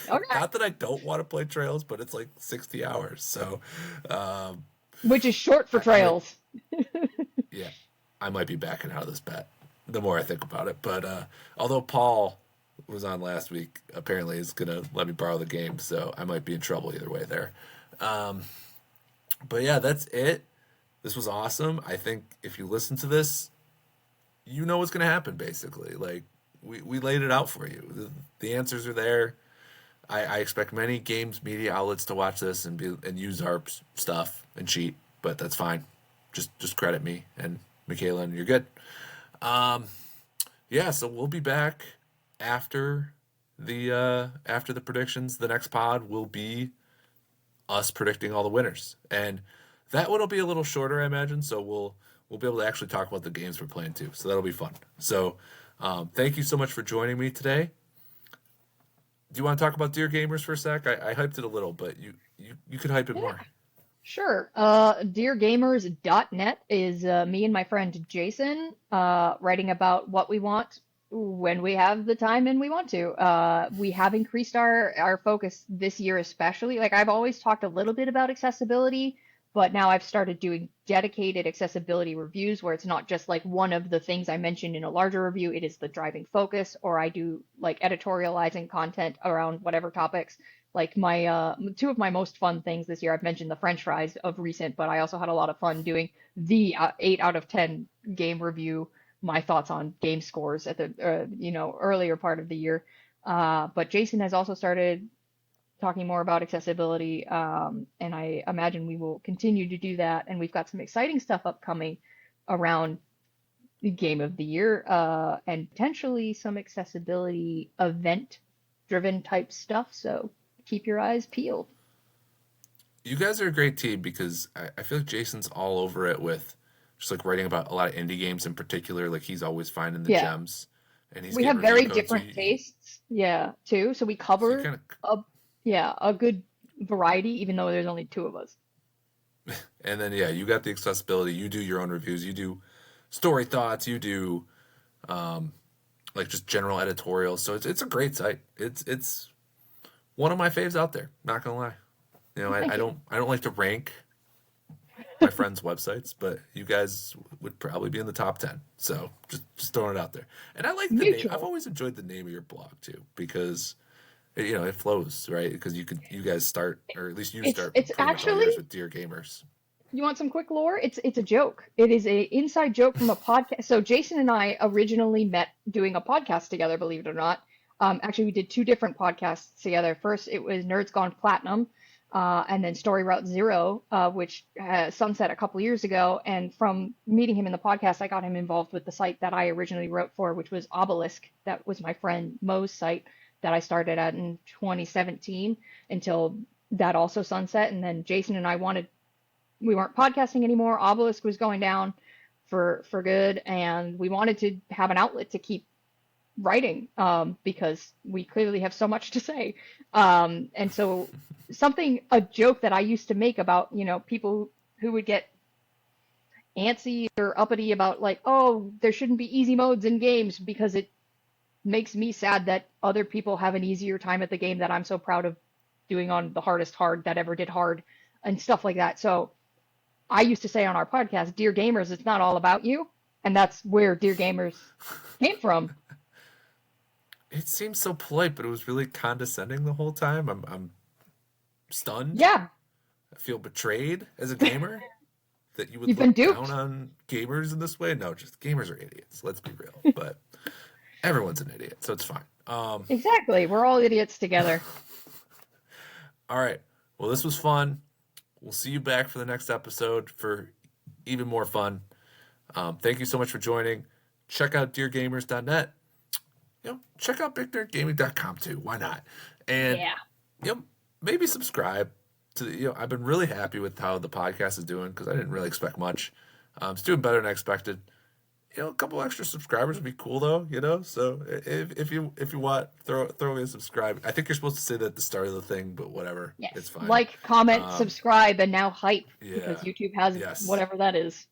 Okay. Not that I don't want to play Trails, but it's like 60 hours. So, um, Which is short for I might, trails. yeah, I might be backing out of this bet. The more I think about it, but although Paul was on last week, apparently is gonna let me borrow the game, so I might be in trouble either way there. Um, but yeah, that's it. This was awesome. I think if you listen to this, you know what's going to happen basically. Like we laid it out for you. The answers are there. I expect many games media outlets to watch this and use our stuff and cheat, but that's fine. Just credit me and Michaela, and you're good. Um, yeah, so we'll be back after the predictions. The next pod will be us predicting all the winners, and that one will be a little shorter, I imagine. So we'll be able to actually talk about the games we're playing too. So that'll be fun. So thank you so much for joining me today. Do you want to talk about DearGamers for a sec? I hyped it a little, but you could hype it Yeah, more. sure. DearGamers.net is me and my friend Jason writing about what we want when we have the time and we want to. We have increased our focus this year, especially. Like I've always talked a little bit about accessibility, but now I've started doing dedicated accessibility reviews where it's not just like one of the things I mentioned in a larger review, it is the driving focus, or I do like editorializing content around whatever topics. Like my two of my most fun things this year, I've mentioned the French fries of recent, but I also had a lot of fun doing the 8 out of 10 game review, my thoughts on game scores at the earlier part of the year. But Jason has also started talking more about accessibility, and I imagine we will continue to do that. And we've got some exciting stuff upcoming around the Game of the Year, and potentially some accessibility event-driven type stuff. So keep your eyes peeled. You guys are a great team because I feel like Jason's all over it with just like writing about a lot of indie games in particular. Like he's always finding the Yeah, gems, and he's we getting have review very codes. different tastes, yeah, too. So we So you cover kind a yeah a good variety, even though there's only two of us. of, and then yeah, you got the accessibility. You do your own reviews. You do story thoughts. You do like just general editorials. So it's a great site. It's one of my faves out there. Not gonna lie. You know, Well, thank you. I don't like to rank my friends' websites, but you guys would probably be in the top 10. So just throwing it out there. And I like the name. I've Mutual. always enjoyed the name of your blog too because you know it flows right because you guys start or at least you start It's pretty much all actually, yours with Dear Gamers. you want some quick lore? It's a joke. It is a inside joke from a podcast. So Jason and I originally met doing a podcast together, believe it or not. Actually, we did two different podcasts together. First, it was Nerds Gone Platinum, and then Story Route Zero, which sunset a couple years ago. And from meeting him in the podcast, I got him involved with the site that I originally wrote for, which was Obelisk. That was my friend Mo's site that I started at in 2017 until that also sunset. And then Jason and I we weren't podcasting anymore. Obelisk was going down for good, and we wanted to have an outlet to keep writing, because we clearly have so much to say. And so a joke that I used to make about, people who would get antsy or uppity about like, oh, there shouldn't be easy modes in games because it makes me sad that other people have an easier time at the game that I'm so proud of doing on the hardest hard that ever did hard and stuff like that. So I used to say on our podcast, Dear Gamers, it's not all about you. And that's where Dear Gamers came from. It seems so polite, but it was really condescending the whole time. I'm stunned. Yeah, I feel betrayed as a gamer that you would you've been look down duped. on gamers in this way. No, just gamers are idiots. Let's be real. But everyone's an idiot, so it's fine. Exactly. We're all idiots together. All right. Well, this was fun. We'll see you back for the next episode for even more fun. Thank you so much for joining. Check out deargamers.net. Check out bignerdgaming.com too. Why not? And Yeah. maybe subscribe to I've been really happy with how the podcast is doing because I didn't really expect much. It's doing better than I expected. A couple extra subscribers would be cool though, So if you want, throw me a subscribe. I think you're supposed to say that at the start of the thing, but whatever, Yes. it's fine. Like, comment, subscribe, and now hype because Yeah, YouTube has yes, whatever that is.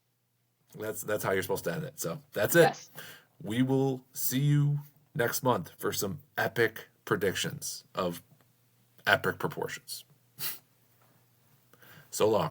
that's how you're supposed to end it. So that's it. Yes. We will see you next month for some epic predictions of epic proportions. So long.